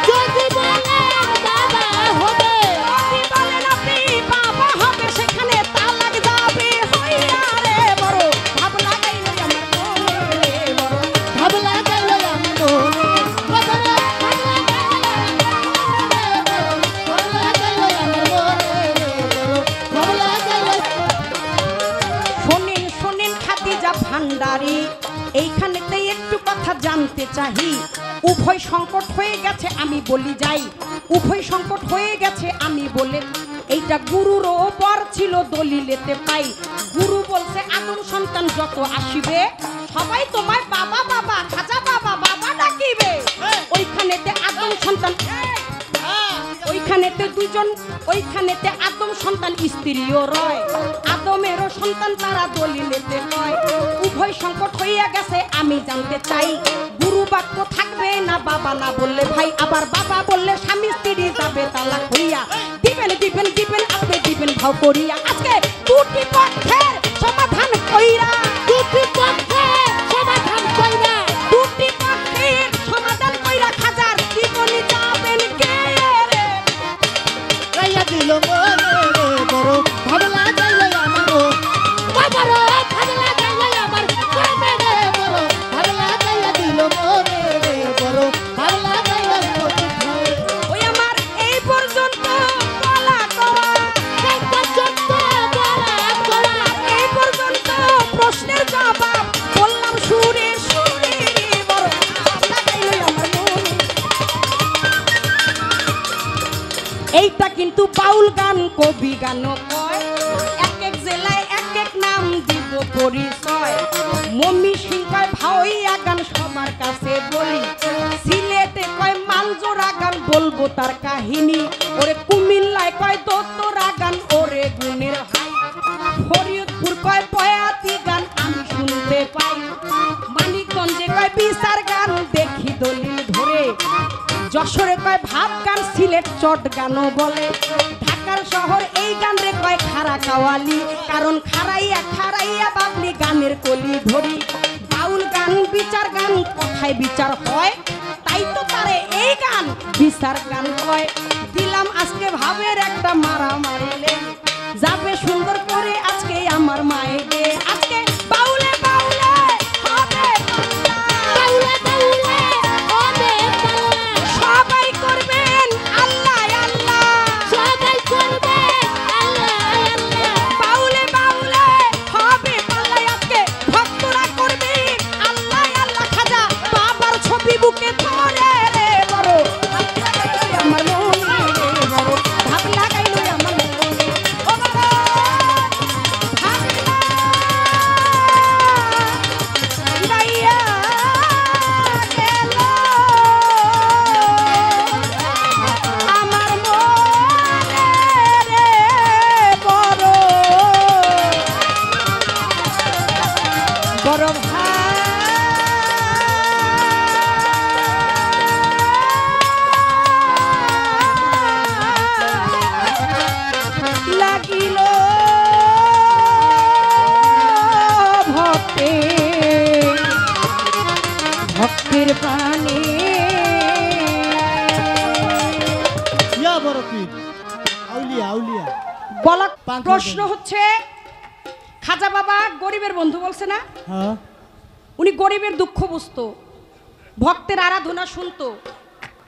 যদি বলেন বাবা হবে যদি বলেন আপনি বাবা হবে সেখানে তালাক যাবে হইয়া রে বড় ভাবনা গাইলো আমার মনে রে বড় বাবলা গাইলে আমার মনে বাবা রে বাবলা গাইলে আমার মনে রে বাবলা গাইলে শোনেন শোনেন খাদিজা ভান্ডারি এইখানেতে একটু কথা জানতে চাহি উভয় সংকট হয়ে গেছে আমি বলি যাই উভয় সংকট হয়ে গেছে আমি বলে এইটা গুরুরও বর ছিল দলিলেতে পাই। গুরু বলছে আদম সন্তান যত আসিবে সবাই তোমায় বাবা বাবা খাজা বাবা বাবা ডাকিবে। ওইখানেতে আদম সন্তান ওইখানেতে দুজন ওইখানেতে আদম সন্তান স্ত্রীও রয়। আদমেরও সন্তান তারা দলিলেতে কয়। উভয় সংকট হইয়া গেছে আমি জানতে চাই। গুরু বাক্য থাকবে না বাবা না বললে ভাই, আবার বাবা বললে স্বামী স্ত্রী যাবে তালাক হইয়া। দিবেন দিবেন দিবেন আপনি দিবেন ভাও করিয়া। আজকে দুটি পক্ষের সমাধান কইরা দুটি পক্ষের সমাধান কইরা দুটি পক্ষের সমাধান কইরা খাজার জীবনী যাবেন কে রে? গাইয়া দিল মনে রে বড় ভালো লাগাইলো আমারও বাবারও ভালো লাগাইলো আমার প্রেমে রে বড় ভালো লাগাইয়া দিল মনে রে বড় ভালো লাগাইলো কোথায়। ওই আমার এই পর্যন্ত বলা কওয়া এই পর্যন্ত বলা করা এই পর্যন্ত প্রশ্নের জবাব বললাম সুরে সুরে রে বড় লাগাইলো আমার মন। এইটা কিন্তু বাউল গান কবি গানও কয়। এক এক জেলায় এক এক নাম দিব পরিচয়। মম্মি সিং কয় ভাওইয়া গান সবার কাছে বলি। সিলেটে কয় মালজোড়া গান বলবো তার কাহিনী। ওরে কুমিল্লায় কয় দোতরা গান ওরে গুণের হাই। ফরিদপুর কয় বয়াতি গান আমি শুনতে পাই। মানিকগঞ্জে কয় বিচার গান দেখি দলিল ধরে। যশোরে কয় ভাব গান সিলেট চট গানও বলে। ঢাকার শহর এই গান রে কয় খারা কাওয়ালি, কারণ খারাইয়া খারাইয়া বাবলি গানের কলি ধরি। বাউল গান বিচার গান কথায় বিচার হয়, তাই তো তারে এই গান বিচার গান কয়। দিলাম আজকে ভাবের একটা মারা মারিলে যাবে সুন্দর করে আজকে আমার মায়েকে। আজকে বাউলে বাউলে হবে পাল্লা। বাউলে বাউলে হবে পাল্লা সবাই করবেন আল্লাহ আল্লাহ। সবাই করবে আল্লাহ আল্লাহ বাউলে বাউলে হবে পাল্লা। আজকে ভক্তরা করবে আল্লাহ আল্লাহ। খাজা বাবার ছবি বুকে ধরে রে বড় আমার মনে রে বড় ভাব লাগাইলো আমার মনে। ও বাবা ভাবনা গাইয়া গেল আমার মনে রে বড় বড় লাগিল ভক্তে ভক্তের প্রাণে। ইয়া বড় পীর আউলিয়া আউলিয়া বলা পাঁচ প্রশ্ন হাজার। হচ্ছে খাজা বাবা গরিবের বন্ধু বলছে না? হ্যাঁ উনি গরিবের দুঃখ বুঝতো, ভক্তের আরাধনা শুনতো।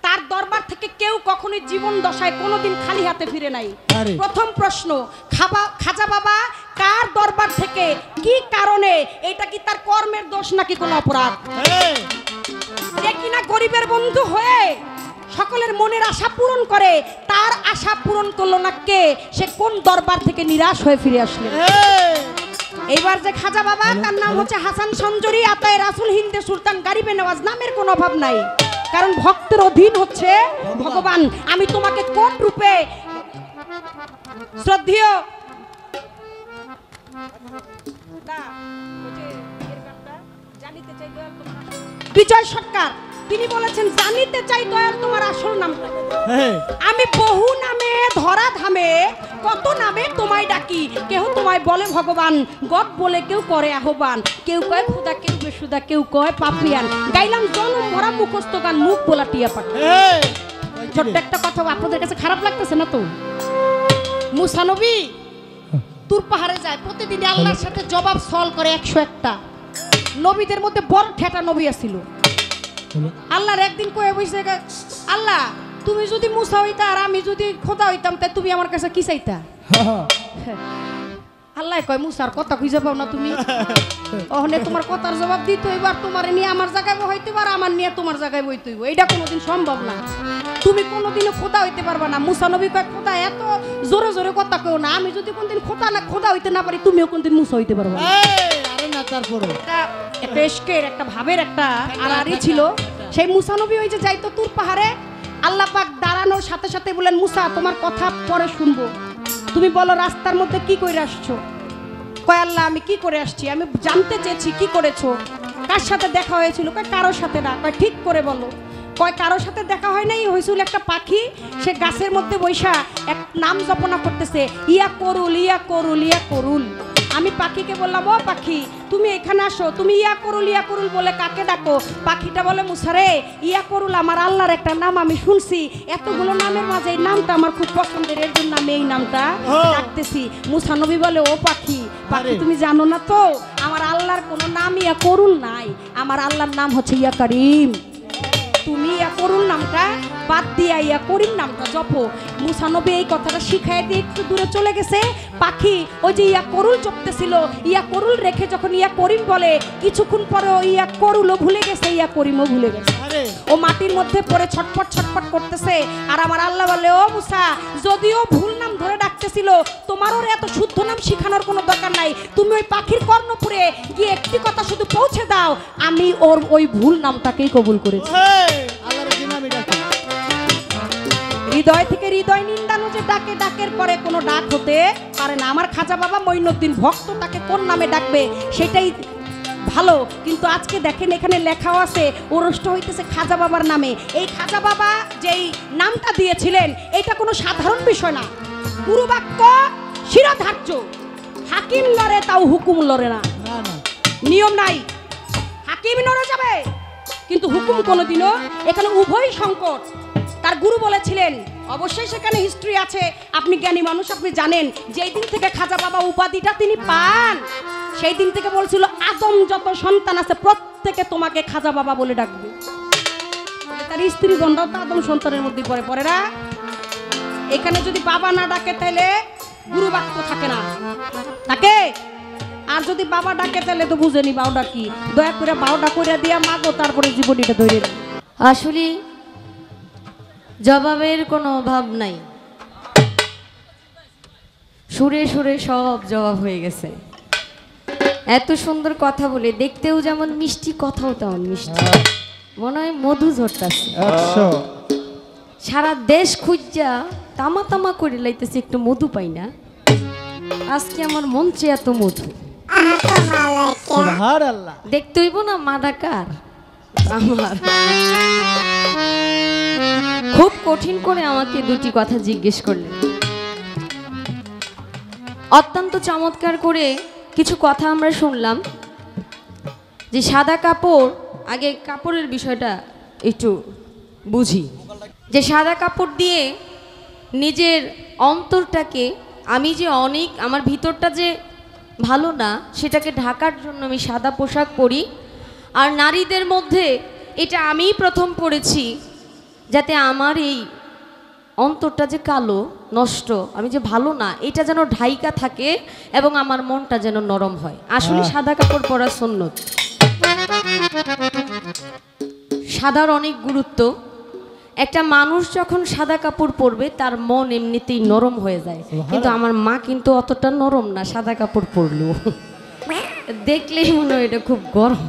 তার দরবার থেকে কেউ কখনোই জীবন দশায় কোনোদিন খালি হাতে ফিরে নাই। আরে। প্রথম প্রশ্ন, খাজা বাবা কার দরবার থেকে কি কারণে? এটা কি তার কর্মের দোষ নাকি কোনো অপরাধ? এই যে কিনা গরিবের বন্ধু হয়ে সকলের মনের আশা পূরণ করে, তার আশা পূরণ করলো না কে? সে কোন দরবার থেকে নিরাশ হয়ে ফিরে আসলেন? এই এইবার যে খাজা বাবা, তার নাম হচ্ছে হাসান সঞ্জরি আতায় রাসুল হিন্দে সুলতান গারিবে নওয়াজ। নামের কোনো অভাব নাই, কারণ ভক্তের অধীন হচ্ছে ভগবান। আমি তোমাকে কোন রূপে শ্রদ্ধেয় বিজয় সরকার তিনি বলেছেন, জানিতে চাই দয়াল তোমার আসল নামটা। এই আমি বহু নামে ধরা ধামে কত নামে তোমায় ডাকি। কেউ তোমায় বলে ভগবান, গড বলে কেউ করে আহ্বান। কেউ কয় খুদা, কেউ বেসুদা, কেউ কয় পাপিয়ান। গাইলাম জনম ভরা মুখস্থ গান, মুখ বলা টিয়া পাখি। এই ছোট্ট একটা কথা, আপনাদের কাছে খারাপ লাগতেছে না তো? মুসা নবী তুর পাহাড়ে যায়, প্রতিদিন আল্লাহর সাথে জবাব সল করে 101টা। নবীদের মধ্যে বড় ঠেটা নবী আছিল। আল্লাহর একদিন কয়ে বসে, আল্লাহ তুমি যদি মুসা হইতা আর আমি যদি খোদা হইতাম, তাই তুমি আমার কাছে কি চাইতা? আল্লাহ কয়, মুসার কথা খুঁজে পাও না তুমি? ওখানে তোমার কথার জবাব দিতে হইব, আর তোমার নিয়ে আমার জায়গায় বইতে আর আমার নিয়ে তোমার জায়গায় বইতে হইব। এইটা কোনোদিন সম্ভব না। তুমি কোনোদিনও খোদা হইতে পারবা না। মুসা নবী কয় খোদা এত জোরে জোরে কথা কেউ না, আমি যদি কোনদিন খোদা হইতে না পারি তুমিও কোনদিন মুসা হইতে পারবা না। আরে না, তারপরে একটা এশকের একটা ভাবের একটা আড়াআড়ি ছিল। সেই মুসা নবী ওই যে যাইতো তুর পাহাড়ে, আল্লাহ পাক দাঁড়ানোর সাথে সাথে বলেন মুসা তোমার কথা পরে শুনবো, তুমি বলো রাস্তার মধ্যে কি করে আসছো। কয় আল্লাহ আমি কি করে আসছি, আমি জানতে চেয়েছি কি করেছো, কার সাথে দেখা হয়েছিল। কয় কারোর সাথে না। কয় ঠিক করে বলো। কয় কারোর সাথে দেখা হয় নাই, হয়েছিল একটা পাখি, সে গাছের মধ্যে বৈশা এক নাম জপনা করতেছে, ইয়া করুল ইয়া করুল ইয়া করুল। আমি পাখিকে বললাম ও পাখি তুমি এখানে আসো, তুমি ইয়া করুল বলে কাকে ডাকো। পাখিটা বলে মুসারে ইয়া করুল আমার আল্লাহর একটা নাম, আমি শুনছি এতগুলো নামের মাঝে এই নামটা আমার খুব পছন্দের, এর জন্য আমি এই নামটা ডাকতেছি। মুসা নবী বলে ও পাখি তুমি জানো না তো আমার আল্লাহর কোনো নাম ইয়া করুল নাই, আমার আল্লাহর নাম হচ্ছে ইয়া করিম। তুমি ইয়া করুল নামটা বাদ দিয়া ইয়া করিম নামটা জপো। মুসা নবী এই কথাটা শিখাই দিয়ে একটু দূরে চলে গেছে। পাখি ওই যে ইয়া করুল জপতেছিল, ইয়া করুল রেখে যখন ইয়া করিম বলে কিছুক্ষণ পরে ও ইয়া করুলও ভুলে গেছে, ইয়া করিমও ভুলে গেছে। ও মাটির মধ্যে পড়ে ছটপট ছটপট করতেছে। আর আমার আল্লাহ বলে ও মুসা যদিও ভুল নাম ধরে ডাকতেছিল তোমার ওর এত শুদ্ধ নাম শিখানোর কোনো দরকার নাই, তুমি ওই পাখির কর্ণপুরে গিয়ে একটি কথা শুধু পৌঁছে দাও, আমি ওর ওই ভুল নামটাকেই কবুল করেছি। হৃদয় থেকে হৃদয় নিন্দানো যে ডাকে, ডাকের পরে কোনো ডাক হতে পারে না। আমার খাজা বাবা মঈনুদ্দিন ভক্ত তাকে কোন নামে ডাকবে সেটাই ভালো, কিন্তু আজকে দেখেন এখানে লেখাও আছে ওরষ্ট হইতেছে খাজা বাবার নামে। এই খাজা বাবা যেই নামটা দিয়েছিলেন এটা কোনো সাধারণ বিষয় না, গুরু বাক্য শিরোধার্য, হাকিম লড়ে তাও হুকুম লড়ে না, নিয়ম নাই। হাকিম নড়ে যাবে কিন্তু হুকুম কোনোদিনও, এখানে উভয় সংকট। তার গুরু বলেছিলেন, অবশ্যই সেখানে হিস্ট্রি আছে, আপনি জ্ঞানী মানুষ আপনি জানেন, যেই দিন থেকে খাজা বাবা উপাধিটা তিনি পান সেই দিন থেকে বলছিল আদম যত সন্তান আছে প্রত্যেকে তোমাকে খাজা বাবা বলে ডাকবে। তার স্ত্রী গণরাও তো আদম সন্তানের মধ্যে পড়ে পড়ে না। এখানে যদি বাবা না ডাকে তাহলে গুরু বাক্য থাকে না, তাকে আর যদি বাবা ডাকে তাহলে তো বুঝেনি বাউডা কি, দয়া করে বাউডা করে দিয়া মাগো তারপরে জীবনীটা ধরে। আসলে জবাবের কোনো অভাব নাই, সুরে সুরে সব জবাব হয়ে গেছে। এত সুন্দর কথা বলে, দেখতেও যেমন মিষ্টি কথাও তেমন মিষ্টি, মনে হয় মধু ঝরতাছে। সারা দেশ খুঁজা তামা তামা করে লাইতেছে, একটু মধু পাই না। আজকে আমার মঞ্চে এত মধু, দেখতে হইব না মা ডাকার আমার। খুব কঠিন করে আমাকে দুটি কথা জিজ্ঞেস করলেন, অত্যন্ত চমৎকার করে কিছু কথা আমরা শুনলাম। যে সাদা কাপড়, আগে কাপড়ের বিষয়টা একটু বুঝি, যে সাদা কাপড় দিয়ে নিজের অন্তরটাকে, আমি যে অনেক আমার ভিতরটা যে ভালো না সেটাকে ঢাকার জন্য আমি সাদা পোশাক পরি। আর নারীদের মধ্যে এটা আমিই প্রথম পড়েছি, যাতে আমার এই অন্তরটা যে কালো নষ্ট, আমি যে ভালো না, এটা যেন ঢাইকা থাকে এবং আমার মনটা যেন নরম হয়। আসলে সাদা কাপড় পরা সুন্নত, সাদার অনেক গুরুত্ব। একটা মানুষ যখন সাদা কাপড় পরবে তার মন এমনিতেই নরম হয়ে যায়, কিন্তু আমার মা কিন্তু অতটা নরম না, সাদা কাপড় পরলো দেখলেই মনে হয় এটা খুব গরম।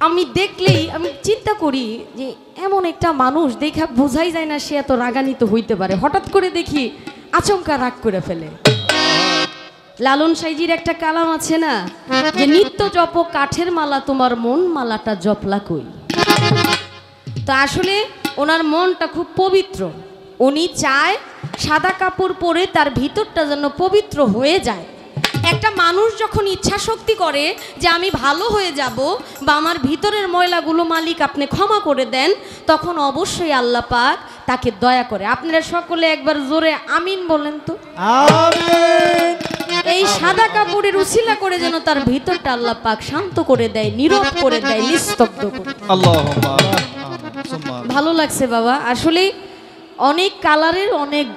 আমি দেখলেই আমি চিন্তা করি যে এমন একটা মানুষ দেখা বোঝাই যায় না সে এত রাগান্বিত হইতে পারে, হঠাৎ করে দেখি আচমকা রাগ করে ফেলে। লালন সাইজির একটা কালাম আছে না, যে নিত্য জপ কাঠের মালা তোমার মন মালাটা জপলা কই। তো আসলে ওনার মনটা খুব পবিত্র, উনি চায় সাদা কাপড় পরে তার ভিতরটা যেন পবিত্র হয়ে যায়। একটা মানুষ যখন ইচ্ছা শক্তি করে যে আমি ভালো হয়ে যাব বা আমার ভিতরের ময়লাগুলো মালিক আপনি ক্ষমা করে দেন, তখন অবশ্যই আল্লাহ পাক তাকে দয়া করে। আপনারা সকলে একবার জোরে আমিন বলেন তো। আমিন। এই সাদা কাপড়ের উছিলা করে যেন তার ভিতরটা আল্লাহ পাক শান্ত করে দেয়, নীরব করে দেয়, নিস্তব্ধ করে। আল্লাহুম্মা। ভালো লাগছে বাবা, আসলে অনেক কালারের অনেক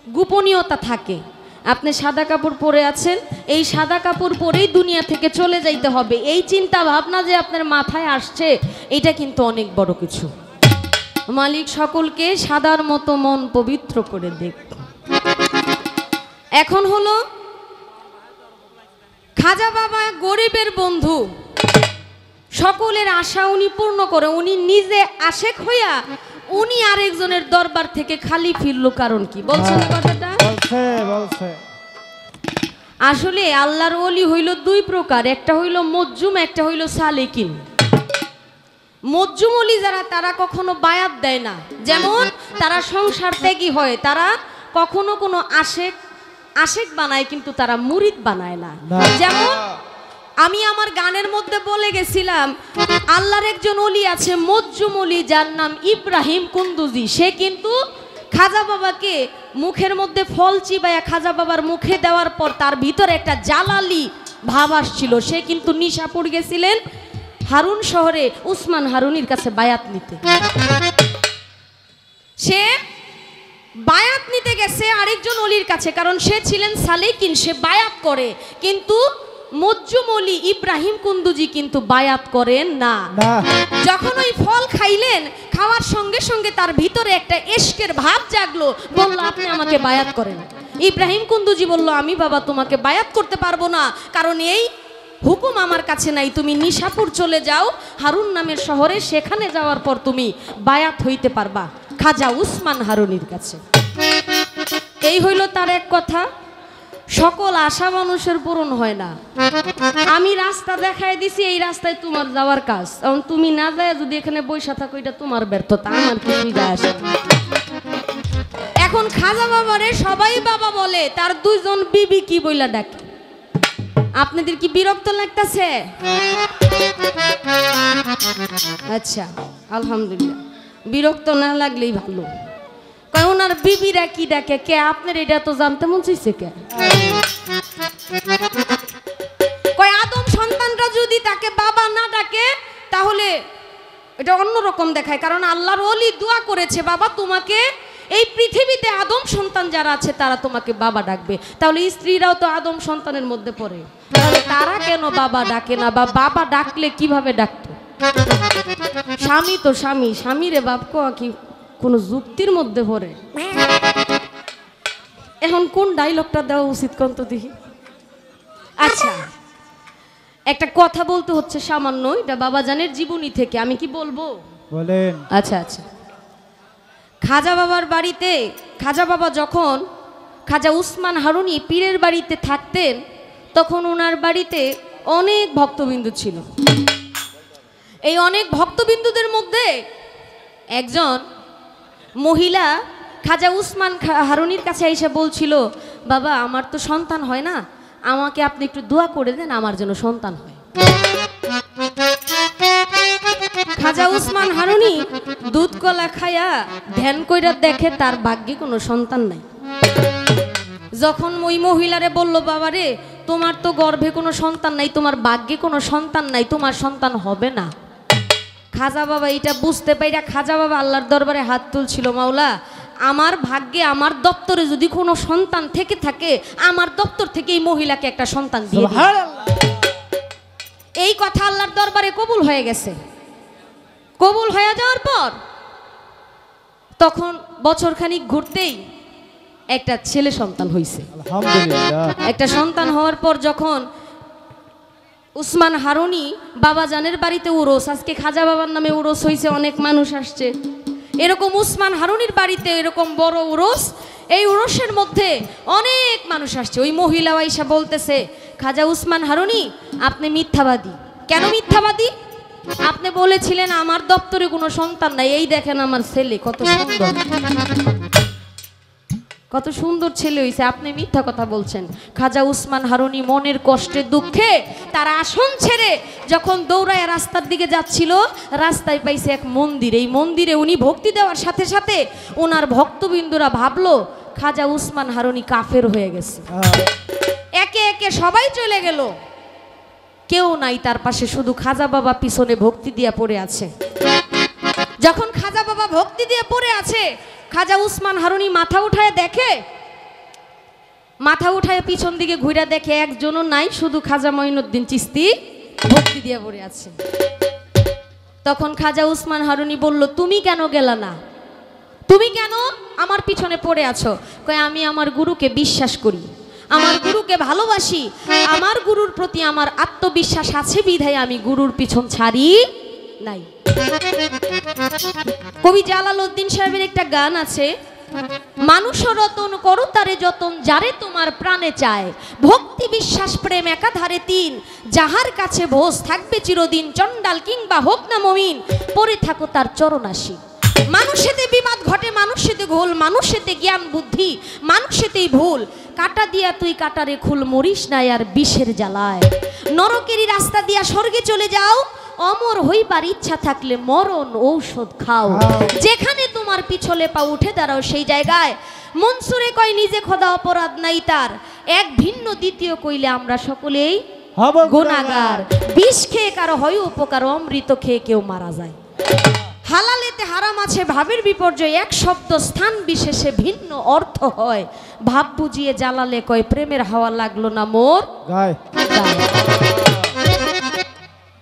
গোপনীয়তা থাকে। আপনি সাদা কাপড় পরে আছেন, এই সাদা কাপড় পরেই দুনিয়া থেকে চলে যাইতে হবে, এই চিন্তা ভাবনা যে আপনার মাথায় আসছে, এটা কিন্তু অনেক বড় কিছু। মালিক সকলকে সাদার মতো মন পবিত্র করে দেখ। এখন হলো খাজা বাবা গরিবের বন্ধু, সকলের আশা উনি পূর্ণ করে। উনি নিজে আশেক হইয়া উনি আরেকজনের দরবার থেকে খালি ফিরল, কারণ কি বলছেন কথাটা? আসলে আল্লাহর ওলি হইল দুই প্রকার, একটা হইল মজ্জুম, একটা হইল সালেকিন। মজ্জুম ওলি যারা, তারা কখনো বায়াত দেয় না, যেমন তারা সংসার ত্যাগী হয়, তারা কখনো কোনো আশেক বানায় কিন্তু তারা মুরিদ বানায় না। যেমন আমি আমার গানের মধ্যে বলে গেছিলাম, আল্লাহর একজন ওলি আছে মজ্জুম ওলি, যার নাম ইব্রাহিম কুন্দুজি। সে কিন্তু খাজা বাবাকে মুখের মধ্যে ফল চিবাইয়া খাজা বাবার মুখে দেওয়ার পর তার ভিতরে একটা জালালি ভাব আসছিল। সে কিন্তু নিশাপুর গেছিলেন হারুন শহরে উসমান হারুনির কাছে বায়াত নিতে। সে বায়াত নিতে গেছে আরেকজন ওলির কাছে, কারণ সে ছিলেন সালেকিন, সে বায়াত করে। কিন্তু মজ্জুম ওলি ইব্রাহিম কুন্দুজি কিন্তু বায়াত করেন না। যখন ওই ফল খাইলেন, খাওয়ার সঙ্গে সঙ্গে তার ভিতরে একটা ইশকের ভাব জাগলো, বলল আপনি আমাকে বায়াত করেন। ইব্রাহিম কুন্দুজি বলল আমি বাবা তোমাকে বায়াত করতে পারবো না, কারণ এই হুকুম আমার কাছে নাই। তুমি নিশাপুর চলে যাও হারুন নামের শহরে, সেখানে যাওয়ার পর তুমি বায়াত হইতে পারবা খাজা উসমান হারুনির কাছে। এই হইল তার এক কথা। সকল আশা মানুষের পূরণ হয় না। আমি রাস্তা দেখাই দিছি, এই রাস্তায় তোমার যাওয়ার কাজ, কারণ তুমি না যায় যদি এখানে বৈশা থাকো, এটা তোমার ব্যর্থতা, আমার কিছুই যায় আসে না। এখন খাজা বাবারে সবাই বাবা বলে, তার দুইজন বিবি কি বইলা ডাকে। আপনাদের কি বিরক্ত লাগতেছে? আচ্ছা, আলহামদুলিল্লাহ, বিরক্ত না লাগলেই ভালো। কয় ওনার বিবিরা কি ডাকে, কে আপনার এটা তো জানতে মন চাইছে কে? কয় আদম সন্তানরা যদি তাকে বাবা না ডাকে তাহলে এটা অন্যরকম দেখায়, কারণ আল্লাহর ওলি দোয়া করেছে বাবা তোমাকে এই পৃথিবীতে আদম সন্তান যারা আছে তারা তোমাকে বাবা ডাকবে। তাহলে স্ত্রীরাও তো আদম সন্তানের মধ্যে পড়ে, তাহলে তারা কেন বাবা ডাকে না, বা বাবা ডাকলে কিভাবে ডাকতো? স্বামী তো স্বামী, স্বামীরে বাপ কোয়া কি কোনো যুক্তির মধ্যে পড়ে? এখন কোন ডায়লগটা দেওয়া উচিত কোন তো দেখি। আচ্ছা, একটা কথা বলতে হচ্ছে সামান্য, এটা বাবাজানের জীবনী থেকে, আমি কি বলবো বলেন? আচ্ছা আচ্ছা, খাজা বাবার বাড়িতে, খাজা বাবা যখন খাজা উসমান হারুনি পীরের বাড়িতে থাকতেন, তখন ওনার বাড়িতে অনেক ভক্তবিন্দু ছিল। এই অনেক ভক্তবিন্দুদের মধ্যে একজন মহিলা খাজা উসমান হারুনির কাছে এসে বলছিল, বাবা আমার তো সন্তান হয় না, আমাকে আপনি একটু দোয়া করে দেন আমার জন্য সন্তান হয়। খাজা উসমান হারুনি দুধ কলা খায়া ধ্যান কইরা দেখে তার ভাগ্যে কোনো সন্তান নাই। যখন ওই মহিলারে বলল, বাবা রে তোমার তো গর্ভে কোনো সন্তান নাই, তোমার ভাগ্যে কোনো সন্তান নাই, তোমার সন্তান হবে না। খাজা বাবা এটা বুঝতে পাইরা খাজা বাবা আল্লাহর দরবারে হাত তুলছিল, মাওলা আমার ভাগ্যে আমার দপ্তরে যদি কোনো সন্তান থেকে থাকে, আমার দপ্তর থেকে এই মহিলাকে একটা সন্তান দিয়ে দিন। এই কথা আল্লাহর দরবারে কবুল হয়ে গেছে। কবুল হয়ে যাওয়ার পর তখন বছরখানিক ঘুরতেই একটা ছেলে সন্তান হয়েছে। আলহামদুলিল্লাহ। একটা সন্তান হওয়ার পর যখন উসমান হারুনি বাবাজানের বাড়িতে উরস, আজকে খাজা বাবার নামে উরস হয়েছে, অনেক মানুষ আসছে, এরকম উসমান হারুনির বাড়িতে এরকম বড় উরস, এই উরসের মধ্যে অনেক মানুষ আসছে। ওই মহিলা আইসা বলতেছে, খাজা উসমান হারুনি আপনি মিথ্যাবাদী। কেন মিথ্যাবাদী? আপনি বলেছিলেন আমার দপ্তরে কোনো সন্তান নাই, এই দেখেন আমার ছেলে কত সুন্দর, কত সুন্দর ছেলে হয়েছে, আপনি মিথ্যা কথা বলছেন। খাজা উসমান হারুনি মনের কষ্টে দুঃখে তার আসন ছেড়ে যখন দৌড়ায় রাস্তার দিকে যাচ্ছিল, রাস্তায় পাইছে এক মন্দির। এই মন্দিরে উনি ভক্তি দেওয়ার সাথে সাথে ওনার ভক্তবিন্দুরা ভাবলো খাজা উসমান হারুনি কাফের হয়ে গেছে। একে একে সবাই চলে গেল, কেউ নাই তার পাশে, শুধু খাজা বাবা পিছনে ভক্তি দিয়ে পড়ে আছে। যখন খাজা বাবা ভক্তি দিয়ে পড়ে আছে, খাজা উসমান হারুনি মাথা উঠায় দেখে, মাথা উঠায় পিছন দিকে ঘুরে দেখে একজনও নাই, শুধু খাজা মঈনুদ্দিন চিশতি ভক্তি দিয়ে পড়ে আছে। তখন খাজা উসমান হারুনি বলল, তুমি কেন গেলা না? তুমি কেন আমার পিছনে পড়ে আছো? কয়, আমি আমার গুরুকে বিশ্বাস করি, আমার গুরুকে ভালোবাসি, আমার গুরুর প্রতি আমার আত্মবিশ্বাস আছে বিধায় আমি গুরুর পিছন ছাড়ি নাই। কবি জালালউদ্দিন সাহেবের একটা গান আছে, মানুষ রতন করো তারে যতন, যারে তোমার প্রাণে চায়, ভক্তি বিশ্বাস প্রেম একাধারে তিন, যাহার কাছে ভোজ থাকবে চিরদিন, চণ্ডাল কিংবা হোক না মমিন, পড়ে থাকো তার চরণাসী। মানুষেতে বিবাদ ঘটে, মানুষেতে ঘোল, মানুষেতে জ্ঞান বুদ্ধি, মানুষেতেই ভুল, কাটা দিয়া তুই কাটারে খুল, মরিস নাই আর বিষের জ্বালায়, নরকেরই রাস্তা দিয়া স্বর্গে চলে যাও, অমর হইবার ইচ্ছা থাকলে মরণ ঔষধ খাও, যেখানে তোমার পিছলে পা উঠে দাঁড়াও সেই জায়গায়। মনসুরে কয়, নিজে খোদা অপরাধ নাই তার, এক ভিন্ন দ্বিতীয় কইলে আমরা সকলেই গুনাহগার, বিষ খেয়ে কারো হয় উপকার, অমৃত খেয়ে কেউ মারা যায়। হালালেতে হারাম আছে ভাবের বিপর্যয়, এক শব্দ স্থান বিশেষে ভিন্ন অর্থ হয়, ভাব বুঝিয়ে জ্বালালে কয়, প্রেমের হাওয়া লাগলো না মোর গায়ে।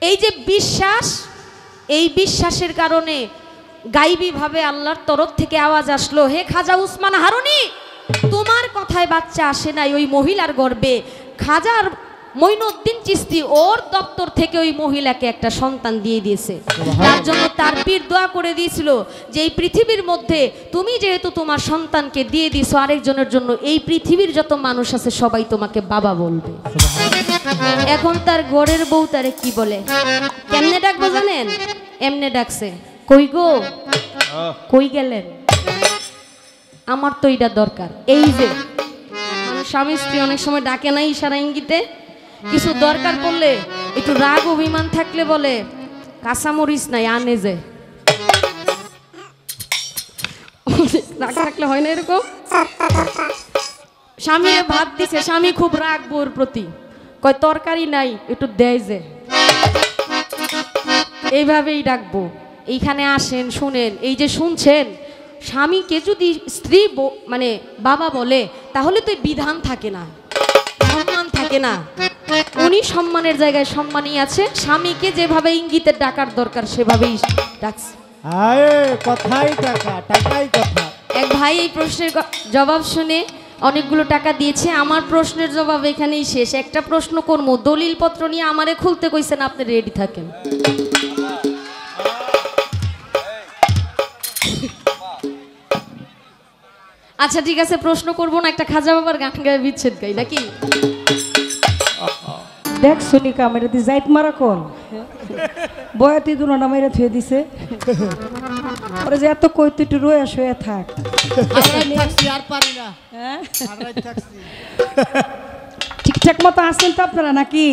এই যে বিশ্বাস, এই বিশ্বাসের কারণে গাইবী ভাবে আল্লাহর তরফ থেকে আওয়াজ আসলো, হে খাজা উসমান হারুনি, তোমার কথায় বাচ্চা আসে নাই ওই মহিলার গর্ভে। খাজার মঈনুদ্দিন চিশতি ওর দপ্তর থেকে ওই মহিলাকে একটা সন্তান দিয়ে দিয়েছে, তার জন্য তার পীর দোয়া করে দিয়েছিল যে এই পৃথিবীর মধ্যে তুমি যেহেতু তোমার সন্তানকে দিয়ে দিছো আরেকজনের জন্য, এই পৃথিবীর যত মানুষ আছে সবাই তোমাকে বাবা বলবে। এখন তার ঘরের বউ তারে কি বলে, কেমনে ডাকবো জানেন? এমনে ডাকছে, কই গো, কই গেলেন, আমার তো এটা দরকার। এই যে স্বামী স্ত্রী অনেক সময় ডাকে না ইশারা ইঙ্গিতে, কিছু দরকার পড়লে একটু রাগ অভিমান থাকলে বলে, কাঁচামরিচ নাই আনে যে, রাগ থাকলে হয় না এরকম। স্বামীরে ভাত দিছে, স্বামী খুব রাগ বউর প্রতি, কয় তরকারি নাই একটু দেয় যে, এইভাবেই ডাকবো। এইখানে আসেন শুনেন, এই যে শুনছেন, স্বামীকে যদি স্ত্রী মানে বাবা বলে তাহলে তো বিধান থাকে না, সম্মান থাকে না। উনি সম্মানের জায়গায় সম্মানই আছে, স্বামীকে যেভাবে ইঙ্গিতে ডাকার দরকার সেভাবেই ডাকছে। কথাই টাকা, টাকাই কথা। এক ভাই এই প্রশ্নের জবাব শুনে অনেকগুলো টাকা দিয়েছে। আমার প্রশ্নের জবাব এখানেই শেষ। একটা প্রশ্ন করবো, দলিল পত্র নিয়ে আমারে খুলতে কইছেন, আপনি রেডি থাকেন। আচ্ছা ঠিক আছে, প্রশ্ন করবো না, একটা খাজা বাবার গান গায়ে বিচ্ছেদ গাই নাকি? দেখ সুনিকা মেরে দি যাইত মারা কল বয়াতি দুনা মেরে থুয়ে দিছে, ওরে যে এত কইতে একটু রয়ে শুয়ে থাক, আর পারি না। হ্যাঁ ঠিকঠাক মতো আসেন তো আপনারা নাকি?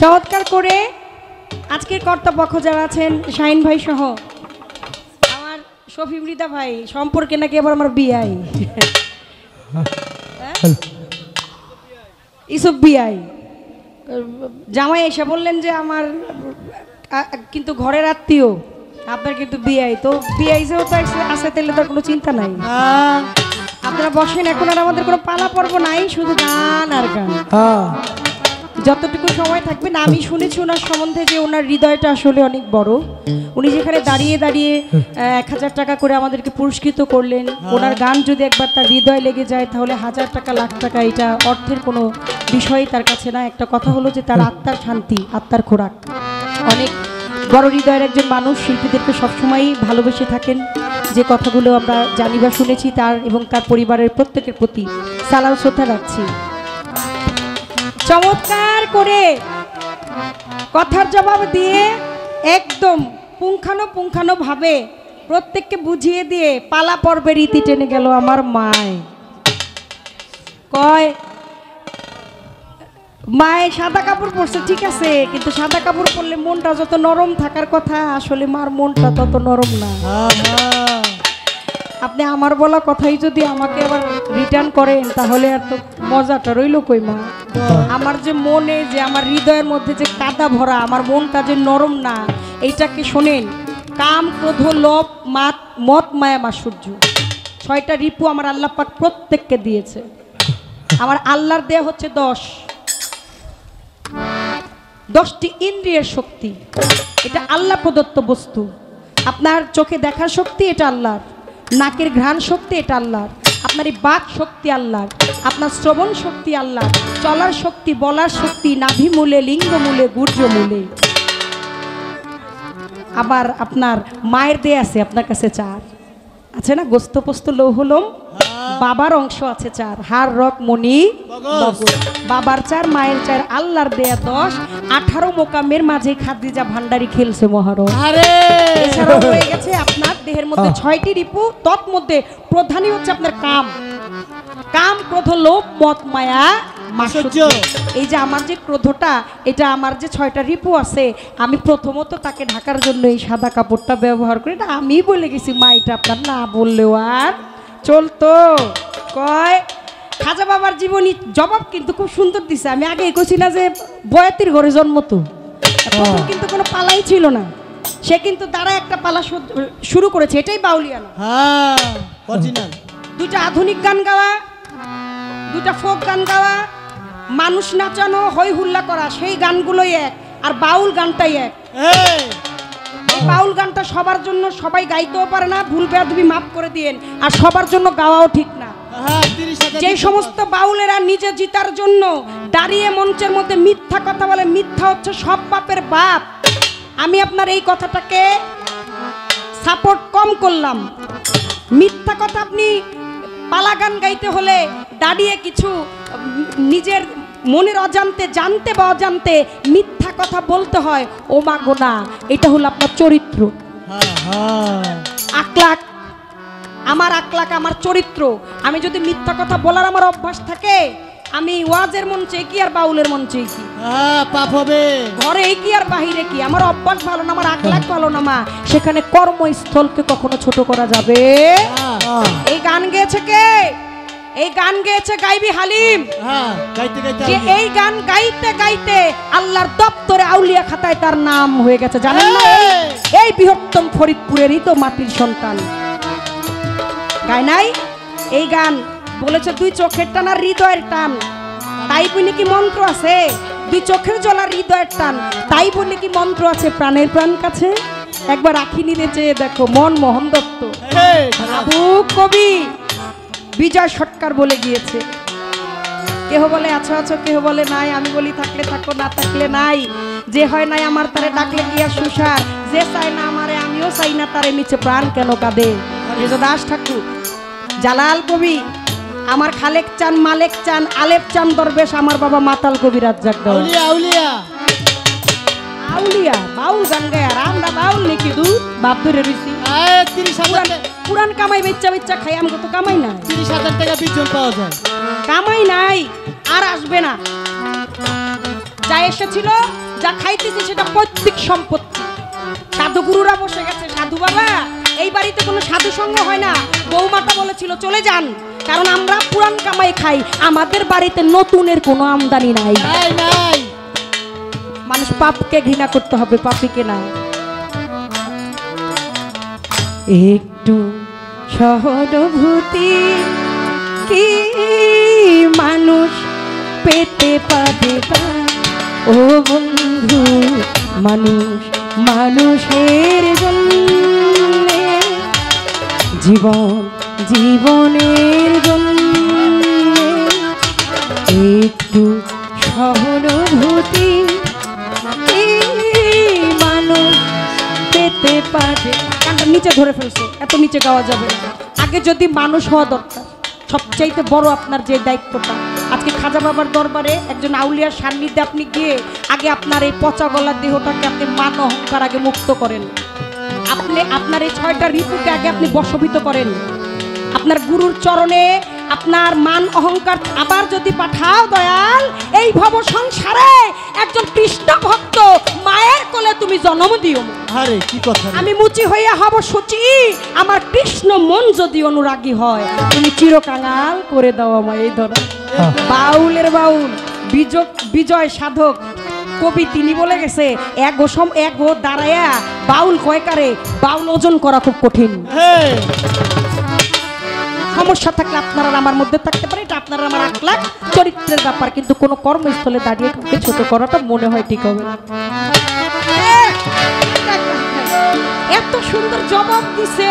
চমৎকার করে আজকের কর্তাপক্ষ যারা আছেন, শাহিন ভাই সহ আমার শফি মৃদা ভাই সম্পর্কে নাকি আবার আমার বিআই ইসব বিআই জামাই এসে বললেন যে আমার কিন্তু ঘরের আত্মীয়, আপনার কিন্তু বিআই, তো বিআই যেহেতু আছে তাহলে তার কোনো চিন্তা নাই। আপনারা বসেন, এখন আর আমাদের কোনো পালা পর্ব নাই, শুধু গান আর গান। যতটুকু সময় থাকবেন, আমি শুনেছি ওনার সম্বন্ধে যে ওনার হৃদয়টা আসলে অনেক বড়। উনি যেখানে দাঁড়িয়ে দাঁড়িয়ে 1000 টাকা করে আমাদেরকে পুরস্কৃত করলেন, ওনার গান যদি একবার তার হৃদয় লেগে যায় তাহলে 1000 টাকা লাখ টাকা এটা অর্থের কোনো বিষয়ই তার কাছে না। একটা কথা হলো যে তার আত্মার শান্তি, আত্মার খোরাক। অনেক বড় হৃদয়ের একজন মানুষ, শিল্পীদেরকে সবসময়ই ভালোবেসে থাকেন। যে কথাগুলো আমরা জানি বা শুনেছি, তার এবং তার পরিবারের প্রত্যেকের প্রতি সালাম শ্রদ্ধা রাখছি। চমৎকার করে কথার জবাব দিয়ে একদম পুঙ্খানো ভাবে প্রত্যেককে বুঝিয়ে দিয়ে পালা পর্বের রীতি টেনে গেল আমার মায়। কয় মায়ে সাদা কাপড় পরছে ঠিক আছে, কিন্তু সাদা কাপড় পরলে মনটা যত নরম থাকার কথা, আসলে মার মনটা তত নরম না। আপনি আমার বলা কথাই যদি আমাকে আবার রিটার্ন করেন তাহলে আর তো মজাটা রইল কই মা। আমার যে মনে, যে আমার হৃদয়ের মধ্যে যে কাদা ভরা, আমার মনটা যে নরম না, এইটাকে শোনেন। কাম, ক্রোধ, লোভ, মত, মায়া, মাৎসর্য, 6টা রিপু আমার আল্লাহ পাক প্রত্যেককে দিয়েছে। আমার আল্লাহর দেয়া হচ্ছে 10। 10টি ইন্দ্রিয়ের শক্তি, এটা আল্লাহ প্রদত্ত বস্তু। আপনার চোখে দেখার শক্তি এটা আল্লাহর, নাকের ঘ্রাণ শক্তি এটা আল্লাহর, আপনার এই বাক শক্তি আল্লাহর, আপনার শ্রবণ শক্তি আল্লাহর, চলার শক্তি, বলার শক্তি নাভি মূলে, লিঙ্গ মূলে, গুর্জ মূলে। আবার আপনার মায়ের দেয়া আছে আপনার কাছে 4 আছে না, গোস্ত পোস্ত লৌহ লোম। বাবার অংশ আছে 4, হাড় রক মণি মগজ। বাবার 4, মায়ের 4, আল্লাহর দেয়া 10। 18 মোকামের মাঝে খাদিজা ভান্ডারি খেলছে মহারণ। এছাড়াও হয়ে গেছে আপনার দেহের মধ্যে 6টি রিপু, তৎমধ্যে প্রধানই হচ্ছে আপনার কাম, কাম, ক্রোধ, লোভ, মদ, মায়া, মাৎসর্য। এই যে আমার যে ক্রোধটা, এটা আমার যে 6টা রিপু আছে, আমি প্রথমত তাকে ঢাকার জন্য এই সাদা কাপড়টা ব্যবহার করি। এটা আমি বলে গেছি মা, এটা আপনার না বললেও আর চলতো। কয় খাজা বাবার জীবনী জবাব কিন্তু খুব সুন্দর দিছে। আমি আগে কইছি না যে বয়াতির ঘরে জন্ম, তো প্রথম কিন্তু কোনো পালাই ছিল না, সে কিন্তু তারা একটা পালা শুরু করেছে, এটাই বাউলিয়া না। দুইটা আধুনিক গান গাওয়া, দুইটা ফোক গান গাওয়া, মানুষ নাচানো, হই হুল্লা করা, সেই গানগুলোই এক, আর বাউল গানটাই এক। এই বাউল গানটা সবার জন্য সবাই গাইতেও পারে না, ভুল বেয়াদবি মাফ করে দিয়েন, আর সবার জন্য গাওয়াও ঠিক না। যে সমস্ত বাউলেরা নিজে জিতার জন্য দাঁড়িয়ে মঞ্চের মধ্যে মিথ্যা কথা বলে, মিথ্যা হচ্ছে সব পাপের বাপ। আমি আপনার এই কথাটাকে সাপোর্ট কম করলাম। মিথ্যা কথা, আপনি পালা গান গাইতে হলে দাঁড়িয়ে কিছু নিজের মনের অজান্তে, জানতে বা অজান্তে মিথ্যা কথা বলতে হয়, ও মা গোনা, এটা হলো আপনার চরিত্র। আকলাক, আমার আকলাক, আমার চরিত্র। আমি যদি মিথ্যা কথা বলার আমার অভ্যাস থাকে, আমি ওয়াজের মঞ্চে কি আর বাউলের মঞ্চে কি পাপ হবে, ঘরে কি আর বাহিরে কি, আমার অভ্যাস ভালো না, আমার আকলাক ভালো না মা, সেখানে কর্মস্থলকে কখনো ছোট করা যাবে। এই গান গেয়েছে কে? এই গান গেয়েছে গাইবি হালিম। যে এই গান গাইতে গাইতে আল্লাহর দপ্তরে আউলিয়া খাতায় তার নাম হয়ে গেছে, জানেন না? এই বৃহত্তম ফরিদপুরেরই তো মাটির সন্তান। গায় নাই এই গান, বলেছে 2 চোখের টান আর হৃদয়ের টান, তাই বলে কি মন্ত্র আছে? 2 চোখের জল আর হৃদয়ের টান, তাই বলে কি মন্ত্র আছে প্রাণের প্রাণ কাছে? একবার আখি নিতে চেয়ে দেখো, মন মোহন দত্ত, আবু কবি বিজয় সরকার বলে গিয়েছে। কেহ বলে আছো আছো, কেহ বলে নাই, আমি বলি থাকলে থাকো, না থাকলে নাই। যে হয় নাই আমার তারে ডাকলে গিয়া সুসার, যে চায় না আমারে আমিও চাই না তারে, নিচে প্রাণ কেন কাঁদে। দাস ঠাকুর, জালাল কবি, আমার খালেক চান, মালেক চান, আলেপ চান দরবেশ, আমার বাবা মাতাল কবিরাজ জাগদাও। আউলিয়া বাউল গান গায়, আর আমরা বাউল নাকি দু বাপ ধরে রইছি। পুরান কামাই বেচ্চা বেচ্চা খাই, আমাকে তো কামাই নাই। 30,000 টাকা বেতন পাওয়া যায়, কামাই নাই, আর আসবে না। যা এসেছিল, যা খাইতেছি সেটা পৈতৃক সম্পত্তি। সাধু গুরুরা বসে গেছে, সাধু বাবা এই বাড়িতে কোনো সাধু সঙ্গ হয় না। বৌমাতা বলেছিল চলে যান, কারণ আমরা পুরান কামাই খাই, আমাদের বাড়িতে নতুনের কোনো আমদানি নাই। মানুষ পাপকে ঘৃণা করতে হবে, পাপীকে না। একটু সহানুভূতি কি মানুষ পেতে পারে, ও বন্ধু, মানুষ মানুষের জন্য, জীবন জীবনের জন্য একটু সহানুভূতি মানুষ পেতে পারে। গানটা নিচে ধরে ফেলছে, এত নিচে গাওয়া যাবে না। আগে যদি মানুষ হওয়া দরকার, সবচাইতে বড় আপনার যে দায়িত্বটা, আজকে খাজা বাবার দরবারে একজন আউলিয়ার সান্নিধ্যে আপনি গিয়ে আগে আপনার এই পচা গলার দেহটাকে আপনি মান অহংকার আগে মুক্ত করেন। আপনি আপনার এই 6টা রিপুকে আগে আপনি বশীভূত করেন। আপনার গুরুর চরণে আপনার মান অহংকার আবার যদি পাঠাও দয়াল, এই ভব সংসারে একজন কৃষ্ণ ভক্ত মায়ের কোলে তুমি জন্ম দিও। আরে কি কথা, আমি মুচি হইয়া হব সূচি, আমার কৃষ্ণ মন যদি অনুরাগী হয়, তুমি চিরকাঙাল করে দাও আমায়। এই ধরো বাউলের বাউল বিজয় সাধক কবি, তিনি বলে গেছে এক গো দাঁড়ায়া বাউল কয়কারে, বাউল ওজন করা খুব কঠিন। সমস্যা থাকলে আপনারা আর আমার মধ্যে থাকতে পারে, এটা আপনারা আমার আখলাক চরিত্রের ব্যাপার, কিন্তু কোনো কর্মস্থলে দাঁড়িয়ে কাউকে ছোট করাটা মনে হয় ঠিক হবে না। এত সুন্দর জবাব দিছে,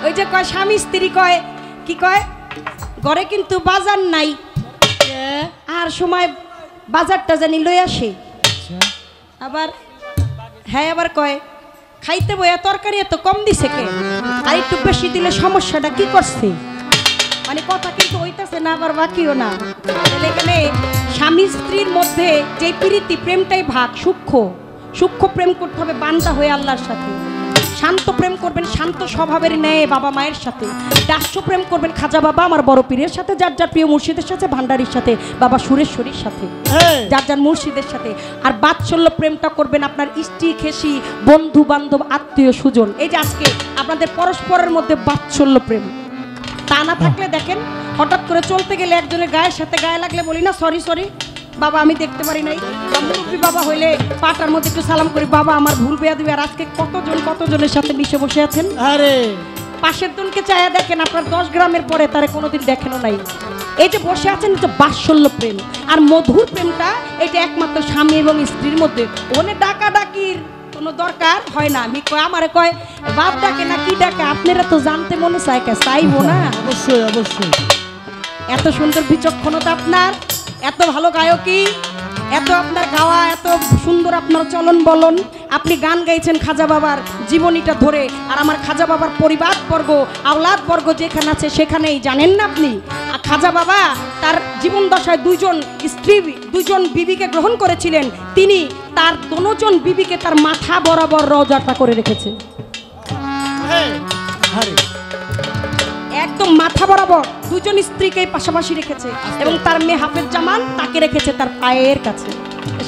ওই যে কয় স্বামী স্ত্রী কয় কি কয়, ঘরে কিন্তু বাজার নাই, আর সময় বাজারটা জানি লই আসে। আবার হ্যাঁ, আবার কয় খাইতে বইয়া তরকারি এত কম দিছে কে, আর একটু বেশি দিলে সমস্যাটা কি করছে, মানে কথা কিন্তু হইতাছে না আবার বাকিও না। তাহলে এখানে স্বামী স্ত্রীর মধ্যে যে প্রীতি প্রেমটাই ভাগ, সূক্ষ্ম প্রেম করতে হবে বান্দা হয়ে আল্লাহর সাথে, শান্ত প্রেম করবেন শান্ত স্বভাবের ন্যায় বাবা মায়ের সাথে, দাস্য প্রেম করবেন খাজা বাবা আমার বড় পীরের সাথে, যার যার প্রিয় মুর্শিদের সাথে, ভান্ডারির সাথে, বাবা সুরেশ্বরীর সাথে, যার যার মুর্শিদের সাথে। আর বাৎসল্য প্রেমটা করবেন আপনার স্ত্রী খেসি বন্ধু বান্ধব আত্মীয় সুজন। এই যে আজকে আপনাদের পরস্পরের মধ্যে বাৎসল্য প্রেম, তা না থাকলে দেখেন হঠাৎ করে চলতে গেলে একজনের গায়ের সাথে গায়ে লাগলে বলি না সরি সরি বাবা আমি দেখতে পারি নাই, মুরব্বী বাবা হইলে পাটার মধ্যে একটু সালাম করি বাবা আমার ভুল বেয়া দিবে। আর আজকে কতজনের সাথে মিশে বসে আছেন, আরে পাশের জনকে চায়া দেখেন আপনার 10 গ্রামের পরে তারা কোনোদিন দেখেনও নাই। এই যে বসে আছেন এটা বাৎসল্য প্রেম। আর মধুর প্রেমটা এটা একমাত্র স্বামী এবং স্ত্রীর মধ্যে, ওনে ডাকা ডাকির কোনো দরকার হয় না। আমি কয় আমারে কয় বাপ ডাকে না কি ডাকে, আপনারা তো জানতে মনে চায় কে চাইবো না? অবশ্যই অবশ্যই। এত সুন্দর বিচক্ষণতা আপনার, এত ভালো গায়কী, এত আপনার গাওয়া, এত সুন্দর আপনার চলন বলন, আপনি গান গাইছেন খাজা বাবার জীবনীটা ধরে। আর আমার খাজা বাবার পরিবারবর্গ আওলাদ বর্গ যেখানে আছে সেখানেই জানেন না আপনি খাজা বাবা তার জীবন দশায় 2জন স্ত্রী 2জন বিবিকে গ্রহণ করেছিলেন, তিনি তার দোনোজন বিবিকে তার মাথা বরাবর রওজাটা করে রেখেছে, একদম মাথা বরাবর 2জন স্ত্রীকে পাশাপাশি রেখেছে, এবং তার মেয়ে হাফেজ জামান তাকে রেখেছে তার পায়ের কাছে।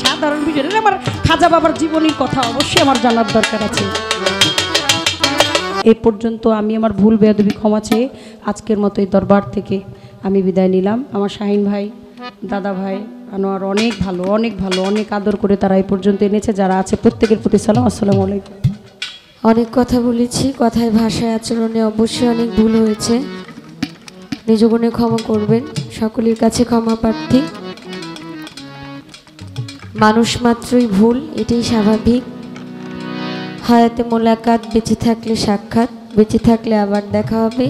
সাধারণ বিষয়, আমার খাজা বাবার জীবনীর কথা অবশ্যই আমার জানার দরকার আছে। এই পর্যন্ত আমি আমার ভুল বেয়াদবি ক্ষমা চেয়ে আজকের মতো এই দরবার থেকে আমি বিদায় নিলাম। আমার শাহিন ভাই, দাদা ভাই আনোয়ার অনেক ভালো, অনেক আদর করে তারা এই পর্যন্ত এনেছে। যারা আছে প্রত্যেকের প্রতি সালাম, আসসালামু আলাইকুম। অনেক কথা বলেছি, কথায় ভাষায় আচরণে অবশ্যই অনেক ভুল হয়েছে, নিজ গুণে ক্ষমা করবেন, সকলের কাছে ক্ষমা প্রার্থী। মানুষ মাত্রই ভুল, এটাই স্বাভাবিক। হায়াতে মোলাকাত, বেঁচে থাকলে সাক্ষাৎ, বেঁচে থাকলে আবার দেখা হবে।